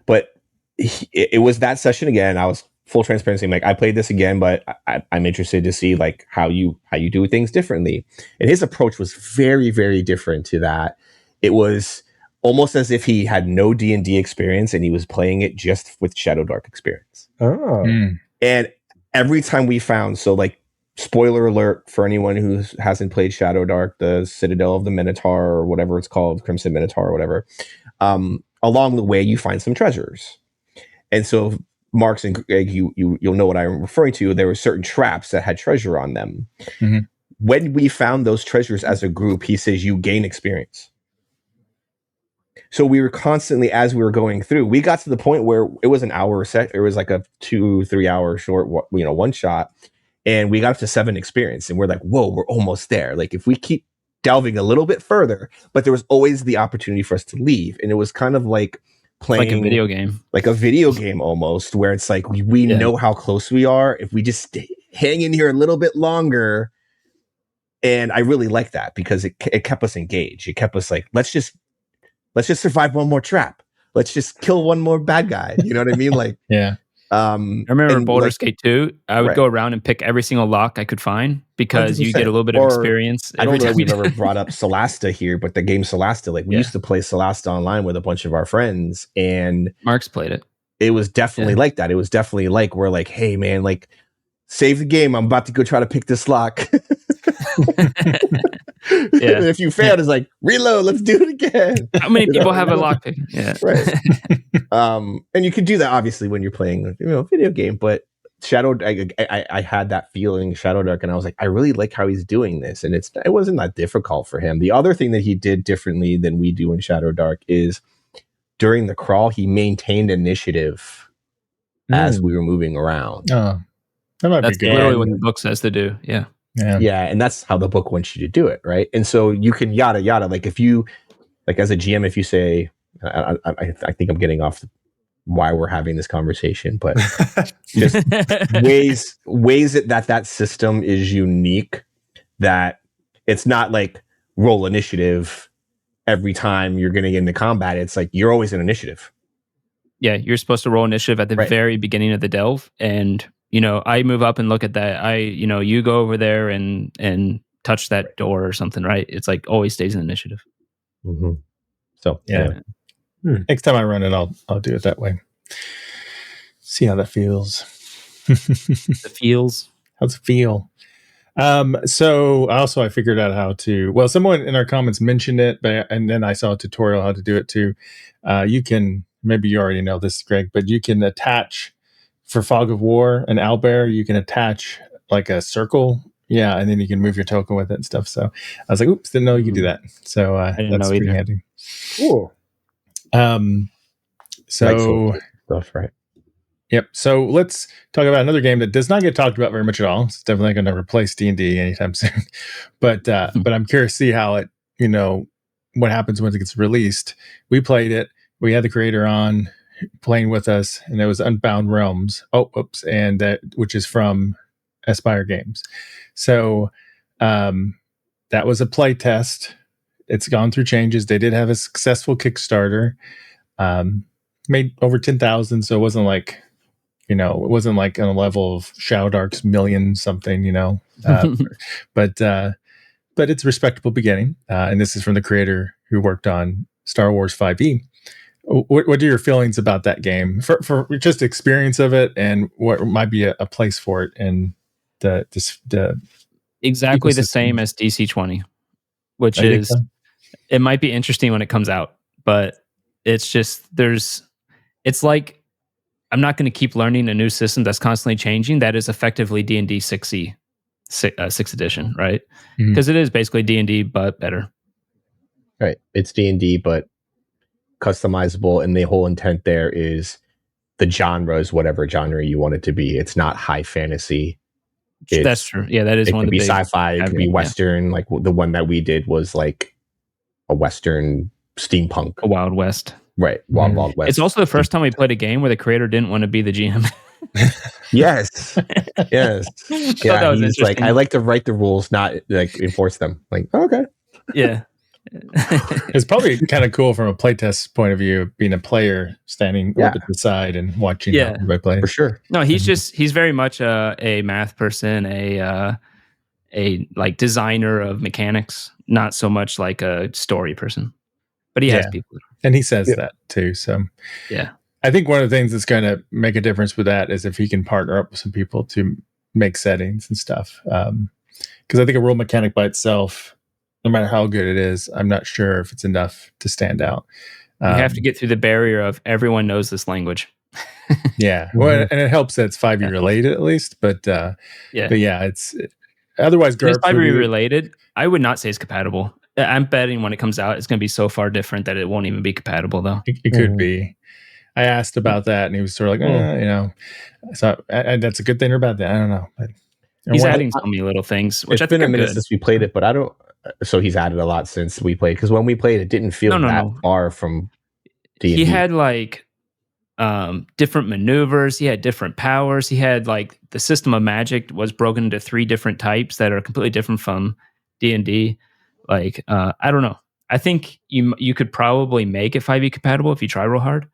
But it was that session again. I was full transparency, like I played this again, but I'm interested to see like how you do things differently. And his approach was very, very different to that. It was almost as if he had no D&D experience and he was playing it just with Shadowdark experience. And every time we found, so like, spoiler alert for anyone who hasn't played Shadowdark, the Citadel of the Minotaur or whatever it's called, Crimson Minotaur or whatever, along the way you find some treasures. And so Marx and Greg, you'll know what I'm referring to. There were certain traps that had treasure on them. Mm-hmm. When we found those treasures as a group, he says you gain experience. So we were constantly, as we were going through, we got to the point where it was an hour set. It was like a 2-3 hour short, one shot. And we got up to 7 experience and we're like, whoa, we're almost there. Like if we keep delving a little bit further, but there was always the opportunity for us to leave. And it was kind of like playing like a video game, almost, where it's like, we know how close we are. If we just hang in here a little bit longer. And I really like that because it kept us engaged. It kept us like, let's just survive one more trap. Let's just kill one more bad guy. You know what I mean? Like, yeah. I remember Baldur's Gate 2, I would go around and pick every single lock I could find because 100%. You get a little bit of experience. I don't know if we've ever brought up Solasta here, but the game Solasta, like we used to play Solasta online with a bunch of our friends, and Mark's played it. It was definitely like that. It was definitely like, we're like, hey man, like save the game. I'm about to go try to pick this lock. And if you failed, it's like reload. Let's do it again. How many people have a lockpick? Yeah, right. And you can do that obviously when you're playing, video game. But I had that feeling Shadowdark, and I was like, I really like how he's doing this, and it wasn't that difficult for him. The other thing that he did differently than we do in Shadowdark is during the crawl, he maintained initiative as we were moving around. Oh, that might That's be good. literally what the book says to do. Yeah. Yeah, and that's how the book wants you to do it, right? And so you can yada yada. Like if you, like as a GM, if you say, I think I'm getting off why we're having this conversation, but just ways that system is unique. That it's not like roll initiative every time you're going to get into combat. It's like you're always in initiative. Yeah, you're supposed to roll initiative at the very beginning of the delve, and I move up and look at that. You go over there and touch that door or something, right? It's like always stays in initiative. Mm-hmm. So yeah. Next time I run it, I'll do it that way. See how that feels. How's it feel? So also I figured out how to. Well, someone in our comments mentioned it, and then I saw a tutorial how to do it too. You can, maybe you already know this, Greg, but you can attach. For Fog of War and Owlbear, you can attach like a circle. Yeah, and then you can move your token with it and stuff. So I was like, oops, didn't know you could do that. So that's pretty handy. Cool. So stuff, right? Yep. So let's talk about another game that does not get talked about very much at all. It's definitely going to replace D&D anytime soon. But I'm curious to see how it, what happens when it gets released. We played it. We had the creator on playing with us, and it was Unbound Realms. And which is from Aspire Games. So that was a play test. It's gone through changes. They did have a successful Kickstarter, made over 10,000. So it wasn't like, it wasn't like on a level of Shadowdark's million something, but it's a respectable beginning. And this is from the creator who worked on Star Wars 5e. What are your feelings about that game for just experience of it, and what might be a place for it in the exactly ecosystem? The same as DC20, which is it might be interesting when it comes out, but it's just it's like I'm not going to keep learning a new system that's constantly changing. That is effectively D&D 6e, 6th edition, right? Because it is basically D&D but better. Right, it's D&D but customizable, and the whole intent there is the genre is whatever genre you want it to be. It's not high fantasy. That's true. Yeah, that is one of the big. It could be sci-fi. It could be Western. Like the one that we did was like a Western steampunk, a Wild West. Right, Wild West. It's also the first time we played a game where the creator didn't want to be the GM. Yes. Yeah, he's like, I like to write the rules, not like enforce them. Like, okay. Yeah. It's probably kind of cool from a playtest point of view, being a player standing a little bit to the side and watching how everybody plays. For sure. No, he's very much a math person, a like designer of mechanics, not so much like a story person. But he has people. And he says that too. So yeah. I think one of the things that's going to make a difference with that is if he can partner up with some people to make settings and stuff. Because I think a rule mechanic by itself, no matter how good it is, I'm not sure if it's enough to stand out. You have to get through the barrier of everyone knows this language. Yeah. Well, and it helps that it's 5e related at least. But it's otherwise. It's 5e related. I would not say it's compatible. I'm betting when it comes out, it's going to be so far different that it won't even be compatible, though. It could be. I asked about that, and he was sort of like, So that's a good thing or bad thing. I don't know. But he's adding so many little things. Which it's been a minute since we played it, but I don't. So he's added a lot since we played, because when we played, it didn't feel that far from D&D. He had like different maneuvers. He had different powers. He had like the system of magic was broken into 3 different types that are completely different from D&D. Like, I don't know. I think you could probably make it 5e compatible if you try real hard,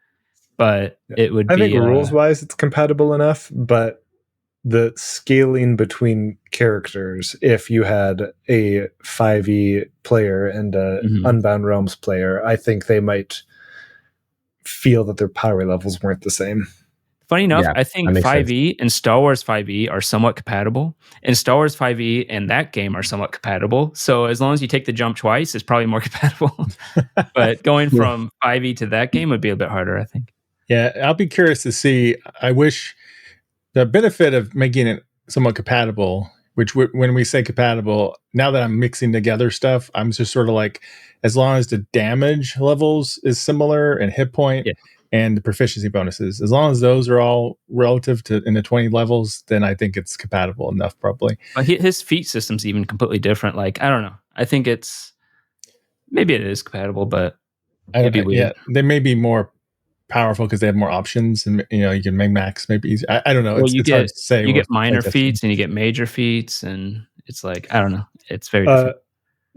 but it would be... I think rules-wise it's compatible enough, but the scaling between characters, if you had a 5e player and a Unbound Realms player, I think they might feel that their power levels weren't the same. Funny enough, I think 5e and Star Wars 5e are somewhat compatible, and Star Wars 5e and that game are somewhat compatible. So as long as you take the jump twice, it's probably more compatible. But going from 5e to that game would be a bit harder, I think. Yeah, I'll be curious to see. I wish the benefit of making it somewhat compatible, which when we say compatible, now that I'm mixing together stuff, I'm just sort of like, as long as the damage levels is similar and hit point and the proficiency bonuses, as long as those are all relative to in the 20 levels, then I think it's compatible enough, probably. But his feat system's even completely different. Like, I don't know. I think maybe it is compatible, but it'd be weird. Yeah, they may be more powerful because they have more options, and you can make max maybe easy. I don't know. Well, it's hard to say. You get minor feats and you get major feats, and it's like, I don't know. It's very different.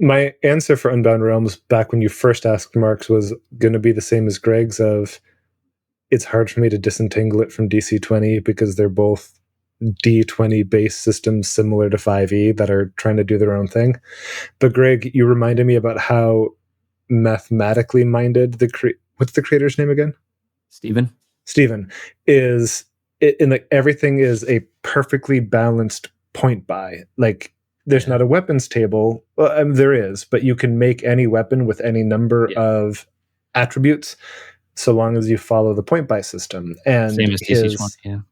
My answer for Unbound Realms back when you first asked Marx was going to be the same as Greg's of, it's hard for me to disentangle it from DC20 because they're both D20 based systems similar to 5e that are trying to do their own thing. But Greg, you reminded me about how mathematically minded what's the creator's name again? Steven is in like everything is a perfectly balanced point buy. Like there's not a weapons table. Well, there is, but you can make any weapon with any number of attributes so long as you follow the point buy system. And same as DC20,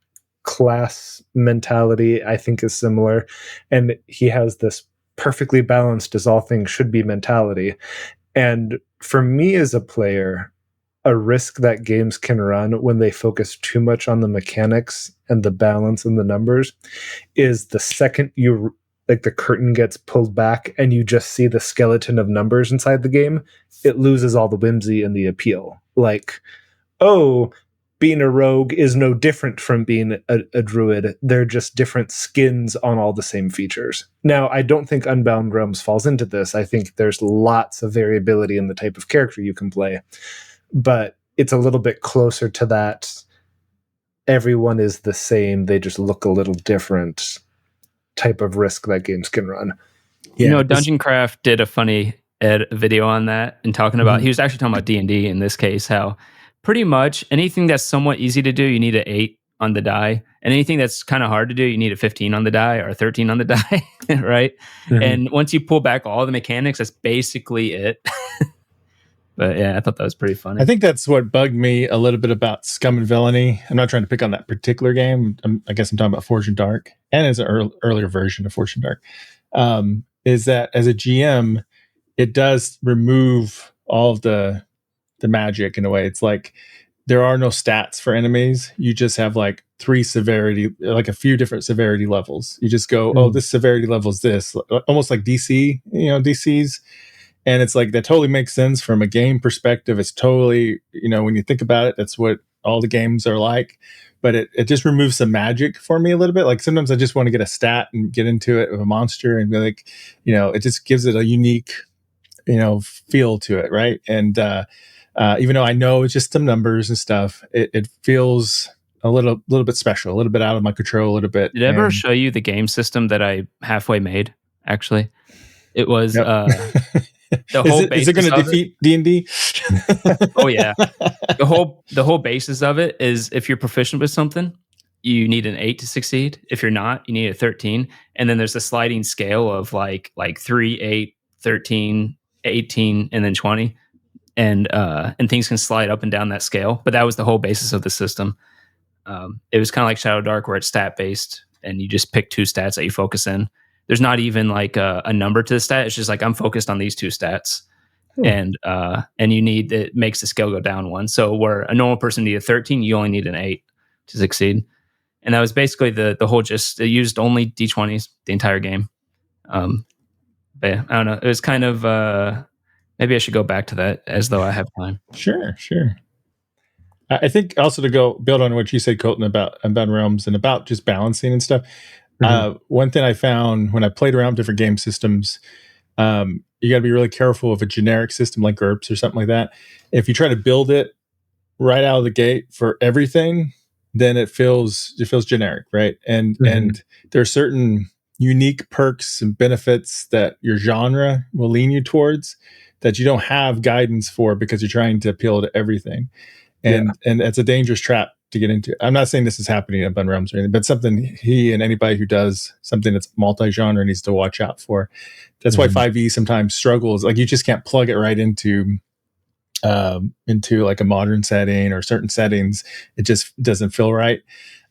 class mentality, I think, is similar. And he has this perfectly balanced as all things should be mentality. And for me as a player, a risk that games can run when they focus too much on the mechanics and the balance and the numbers is the second the curtain gets pulled back and you just see the skeleton of numbers inside the game, it loses all the whimsy and the appeal. Like, being a rogue is no different from being a druid. They're just different skins on all the same features. Now, I don't think Unbound Realms falls into this. I think there's lots of variability in the type of character you can play, but it's a little bit closer to that. Everyone is the same. They just look a little different type of risk that games can run. Yeah, Dungeon Craft did a funny video on that and talking about, he was actually talking about D&D in this case, how pretty much anything that's somewhat easy to do, you need an 8 on the die. And anything that's kind of hard to do, you need a 15 on the die or a 13 on the die, right? And once you pull back all the mechanics, that's basically it. But yeah, I thought that was pretty funny. I think that's what bugged me a little bit about Scum and Villainy. I'm not trying to pick on that particular game. I guess I'm talking about Fortune Dark, and as an earlier version of Fortune Dark. Is that as a GM, it does remove all of the magic in a way. It's like there are no stats for enemies. You just have like 3 severity, like a few different severity levels. You just go, this severity level is this, almost like DC, DCs. And it's like, that totally makes sense from a game perspective. It's totally, when you think about it, that's what all the games are like. But it just removes some magic for me a little bit. Like sometimes I just want to get a stat and get into it with a monster and be like, it just gives it a unique feel to it, right? And even though I know it's just some numbers and stuff, it feels a little bit special, a little bit out of my control, a little bit. Did I ever show you the game system that I halfway made? Actually, it was Yep. the whole. Is it going to defeat D&D? Oh yeah, the whole basis of it is if you're proficient with something, you need an 8 to succeed. If you're not, you need a 13. And then there's a sliding scale of like 3, 8, 13, 18, and then 20. And things can slide up and down that scale. But that was the whole basis of the system. It was kind of like Shadowdark, where it's stat based, and you just pick 2 stats that you focus in. There's not even like a number to the stat. It's just like I'm focused on these 2 stats, and you need, it makes the scale go down 1. So where a normal person needed 13, you only need an 8 to succeed. And that was basically the whole gist. It used only D20s the entire game. But yeah, I don't know. It was kind of maybe I should go back to that as though I have time. Sure. I think also to go build on what you said, Colten, about Unbound Realms and about just balancing and stuff. One thing I found when I played around with different game systems, you got to be really careful of a generic system like GURPS or something like that. If you try to build it right out of the gate for everything, then it feels generic, right? And there are certain unique perks and benefits that your genre will lean you towards that you don't have guidance for because you're trying to appeal to everything. And it's a dangerous trap to get into. I'm not saying this is happening at Unbound Realms or anything, but something he and anybody who does something that's multi-genre needs to watch out for. That's why 5e sometimes struggles. Like you just can't plug it right into like a modern setting or certain settings. It just doesn't feel right.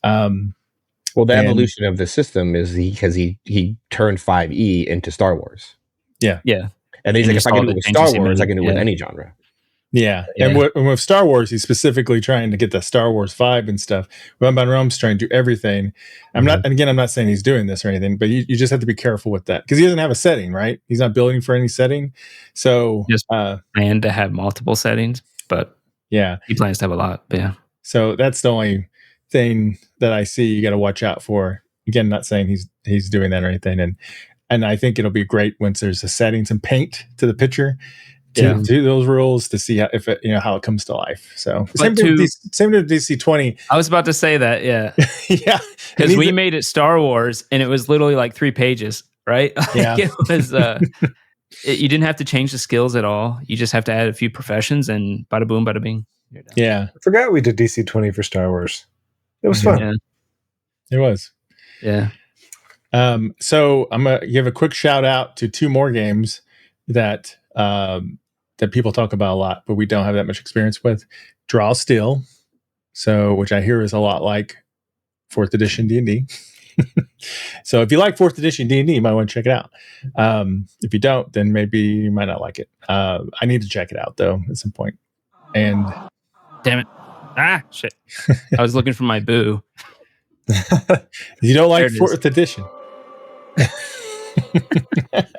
Well, the evolution of the system is because he turned 5e into Star Wars. Yeah. And he's like, if I can do it with Star Wars, I can do it with any genre. Yeah. And with Star Wars, he's specifically trying to get the Star Wars vibe and stuff. Unbound Realms trying to do everything. I'm not saying he's doing this or anything, but you just have to be careful with that because he doesn't have a setting, right? He's not building for any setting. So just plan to have multiple settings, but yeah, he plans to have a lot. But yeah. So that's the only thing that I see you got to watch out for. Again, not saying he's doing that or anything. And I think it'll be great once there's a setting, some paint to the picture. To those rules to see how it comes to life. So same to DC20. I was about to say that, yeah. Yeah. Because we made it Star Wars and it was literally like 3 pages, right? Yeah. It was you didn't have to change the skills at all. You just have to add a few professions and bada boom, bada bing. Yeah. I forgot we did DC20 for Star Wars. It was fun. Yeah. It was. Yeah. So I'm gonna give a quick shout out to 2 more games that people talk about a lot, but we don't have that much experience with. Draw Steel, which I hear is a lot like 4th edition D&D. So if you like 4th edition D&D, you might want to check it out. If you don't, then maybe you might not like it. I need to check it out though at some point. And damn it! Shit! I was looking for my boo. You don't like 4th edition?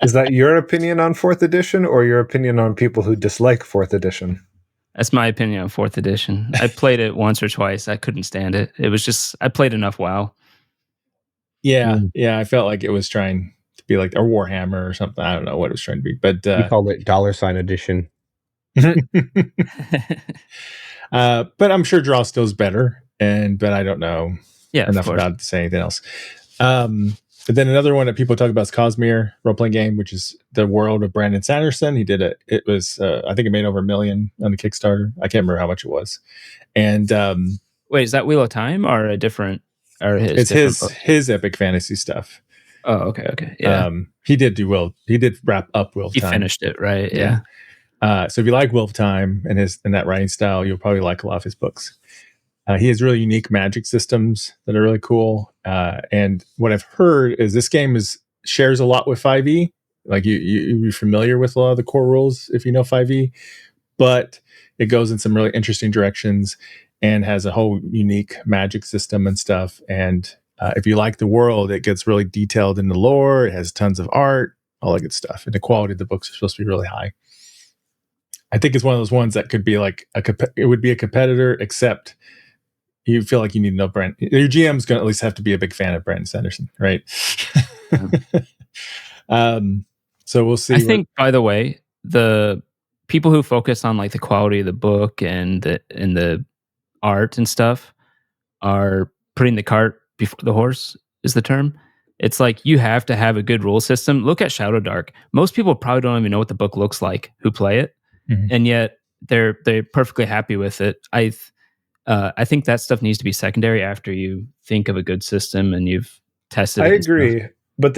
Is that your opinion on 4th edition or your opinion on people who dislike 4th edition? That's my opinion on 4th edition. I played it once or twice. I couldn't stand it. It was just, I played enough WoW. Yeah. I felt like it was trying to be like a Warhammer or something. I don't know what it was trying to be, but we called it $ edition. But I'm sure Draw Steel's better, but I don't know enough about it to say anything else. But then another one that people talk about is Cosmere role-playing game, which is the world of Brandon Sanderson. He did it. It was, I think it made over $1 million on the Kickstarter. I can't remember how much it was. And wait, is that Wheel of Time or a different? Or his epic fantasy stuff. Oh, okay, yeah. He did wrap up Wheel of Time. He finished it, right? Yeah. So if you like Wheel of Time and that writing style, you'll probably like a lot of his books. He has really unique magic systems that are really cool. And what I've heard is this game shares a lot with 5e. Like you're familiar with a lot of the core rules if you know 5e, but it goes in some really interesting directions and has a whole unique magic system and stuff. And if you like the world, it gets really detailed in the lore. It has tons of art, all that good stuff. And the quality of the books is supposed to be really high. I think it's one of those ones that could be like it would be a competitor, except you feel like you need to know Brandon. Your GM's going to at least have to be a big fan of Brandon Sanderson, right? So we'll see. I think, by the way, the people who focus on like the quality of the book and the art and stuff are putting the cart before the horse is the term. It's like you have to have a good rule system. Look at Shadowdark. Most people probably don't even know what the book looks like who play it, and yet they're perfectly happy with it. I think that stuff needs to be secondary after you think of a good system and you've tested it. I agree, but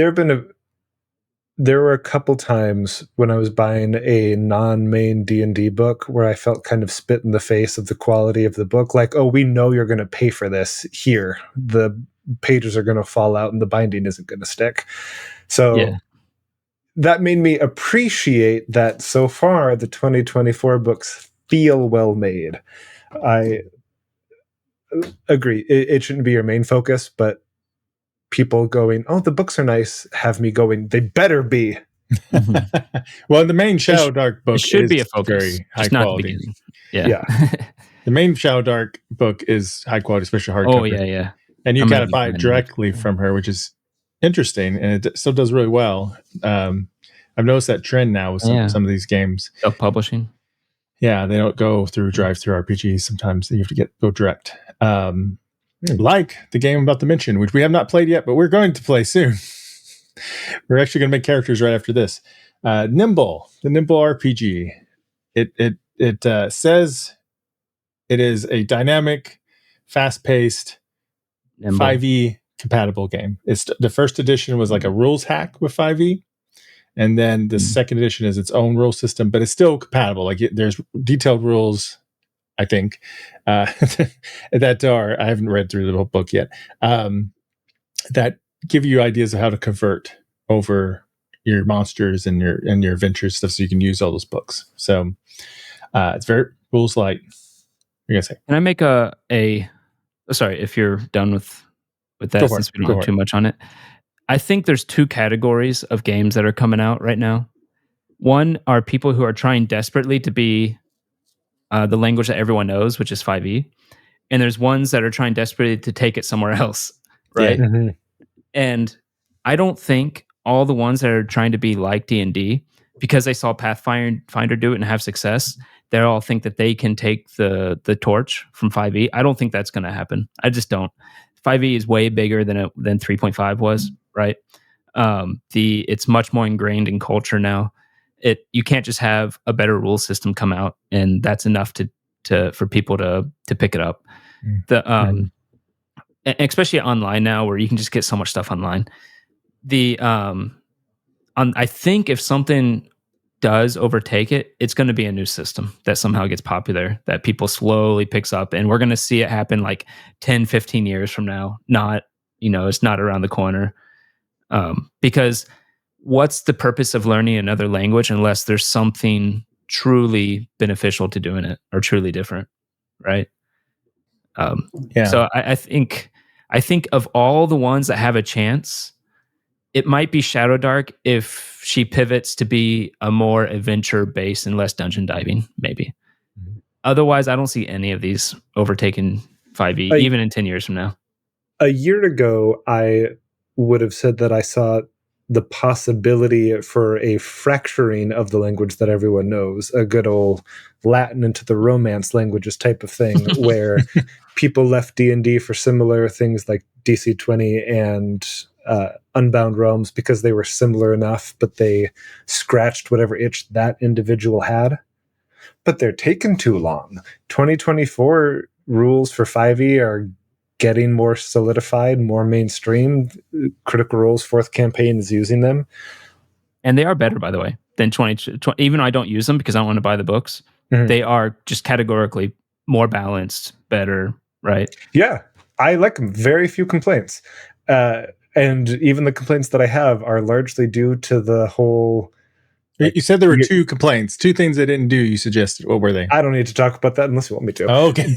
there were a couple times when I was buying a non-main D&D book where I felt kind of spit in the face of the quality of the book. Like, oh, we know you're going to pay for this here. The pages are going to fall out and the binding isn't going to stick. So that made me appreciate that so far the 2024 books feel well made. I agree. It shouldn't be your main focus, but people going, oh, the books are nice, have me going, they better be. Well, the main Shadowdark book should be a focus, very high quality. Yeah. The main Shadowdark book is high quality, especially hardcover. Oh, yeah. And you kind of buy it directly from her, which is interesting, and it still does really well. I've noticed that trend now with some of these games. Self-publishing. Yeah, they don't go through drive-through RPGs. Sometimes you have to go direct. Like the game I'm about to mention, which we have not played yet, but we're going to play soon. We're actually going to make characters right after this. Nimble, the Nimble RPG. It says it is a dynamic, fast-paced, Nimble. 5e compatible game. It's the first edition was like a rules hack with 5e, and then the second edition is its own rule system, but it's still compatible. Like there's detailed rules, I think, that are, I haven't read through the whole book yet, that give you ideas of how to convert over your monsters and your adventures stuff, so you can use all those books. So it's very rules light. What are you gonna say? Can I make sorry, if you're done with that, since we don't have too much on it. I think there's two categories of games that are coming out right now. One are people who are trying desperately to be the language that everyone knows, which is 5e. And there's ones that are trying desperately to take it somewhere else, right? Yeah. Mm-hmm. And I don't think all the ones that are trying to be like D&D, because they saw Pathfinder do it and have success, they all think that they can take the torch from 5e. I don't think that's going to happen. I just don't. 5e is way bigger than 3.5 was, right? It's much more ingrained in culture now. You can't just have a better rule system come out and that's enough for people to pick it up. Especially online now, where you can just get so much stuff online. I think if something does overtake it, it's going to be a new system that somehow gets popular, that people slowly picks up, and we're going to see it happen like 10, 15 years from now. Not, it's not around the corner. Because what's the purpose of learning another language unless there's something truly beneficial to doing it or truly different, right? So I think of all the ones that have a chance, it might be Shadowdark if she pivots to be a more adventure-based and less dungeon diving, maybe. Mm-hmm. Otherwise, I don't see any of these overtaking 5e, even in 10 years from now. A year ago, I would have said that I saw the possibility for a fracturing of the language that everyone knows, a good old Latin into the Romance languages type of thing, where people left D&D for similar things like DC20 and Unbound Realms because they were similar enough, but they scratched whatever itch that individual had. But they're taking too long. 2024 rules for 5e are getting more solidified, more mainstream. Critical Role's fourth campaign is using them. And they are better, by the way, than 20. Even though I don't use them because I don't want to buy the books, they are just categorically more balanced, better, right? Yeah, I like them. Very few complaints. And even the complaints that I have are largely due to the whole... You said there were two complaints, two things they didn't do, you suggested. What were they? I don't need to talk about that unless you want me to. Oh, okay.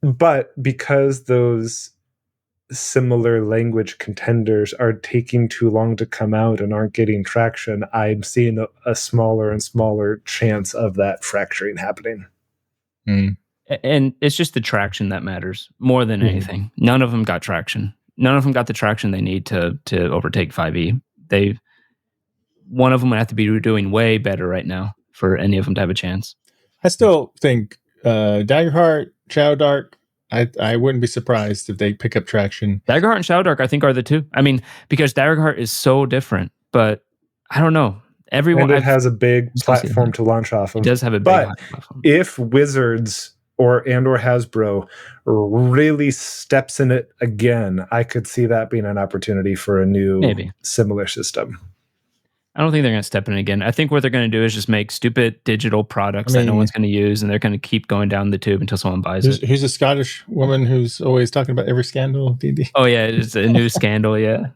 But because those similar language contenders are taking too long to come out and aren't getting traction, I'm seeing a smaller and smaller chance of that fracturing happening. And it's just the traction that matters more than anything. None of them got traction. None of them got the traction they need to overtake 5e. one of them would have to be doing way better right now for any of them to have a chance. I still think Daggerheart, Shadowdark, I wouldn't be surprised if they pick up traction. Daggerheart and Shadowdark, I think, are the two. I mean, because Daggerheart is so different, but I don't know. And it has a big platform to launch off of. It does have a big platform. If Wizards or Hasbro really steps in it again, I could see that being an opportunity for a new similar system. I don't think they're going to step in again. I think what they're going to do is just make stupid digital products that no one's going to use, and they're going to keep going down the tube until someone buys it. Who's a Scottish woman who's always talking about every scandal of D&D? Oh, yeah, it's a new scandal, yeah.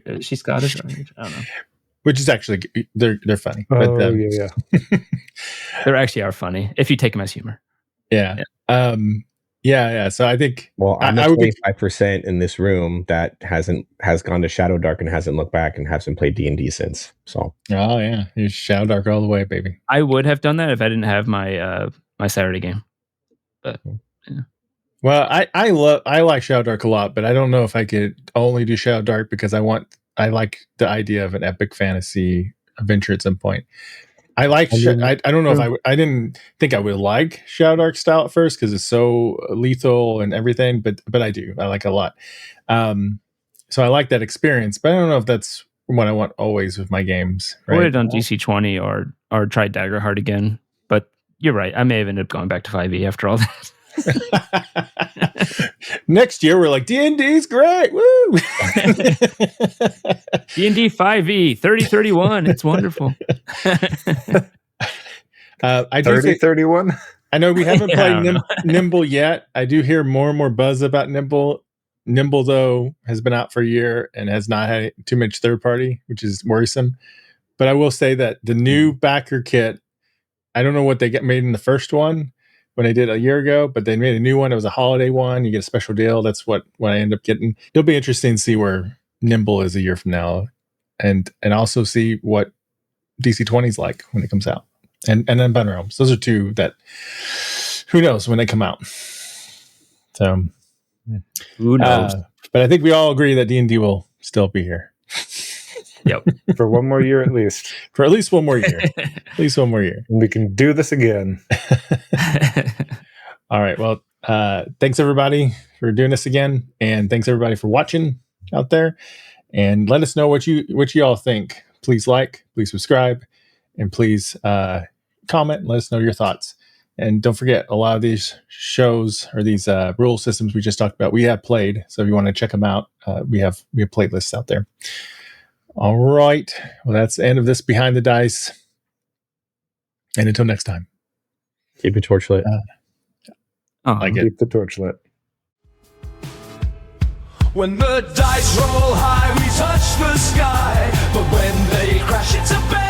Is she Scottish? I don't know. Which is actually, they're funny. Oh, but, yeah. They actually are funny, if you take them as humor. Yeah. So I think... Well, I'm the 25% in this room that has gone to Shadowdark and hasn't looked back and hasn't played D&D since. So. Oh, yeah. You're Shadowdark all the way, baby. I would have done that if I didn't have my my Saturday game. But, yeah. Well, I like Shadowdark a lot, but I don't know if I could only do Shadowdark because I like the idea of an epic fantasy adventure at some point. I like. I don't know if I didn't think I would like Shadowdark style at first because it's so lethal and everything, but I do. I like it a lot. So I like that experience, but I don't know if that's what I want always with my games. Right? I would have done DC20 or tried Daggerheart again, but you're right. I may have ended up going back to 5e after all that. Next year we're like D&D's great. Woo! D&D 5e 3031. It's wonderful. 3031. I know we haven't played Nimble yet. I do hear more and more buzz about Nimble. Nimble though has been out for a year and has not had too much third party, which is worrisome. But I will say that the new backer kit, I don't know what they made in the first one when they did a year ago, but they made a new one. It was a holiday one. You get a special deal. That's what I end up getting. It'll be interesting to see where Nimble is a year from now, and also see what DC20 is like when it comes out, and then Bun Realms. Those are two that who knows when they come out. So who knows? But I think we all agree that D&D will still be here. Yep. For one more year at least. For at least one more year. At least one more year. And we can do this again. All right. Well, thanks everybody for doing this again. And thanks everybody for watching out there. And let us know what you all think. Please like, please subscribe, and please comment and let us know your thoughts. And don't forget, a lot of these shows or these rule systems we just talked about, we have played. So if you want to check them out, we have playlists out there. All right. Well, that's the end of this Behind the Dice. And until next time. Keep your torch lit. Keep the torch lit. When the dice roll high, we touch the sky. But when they crash, it's a bad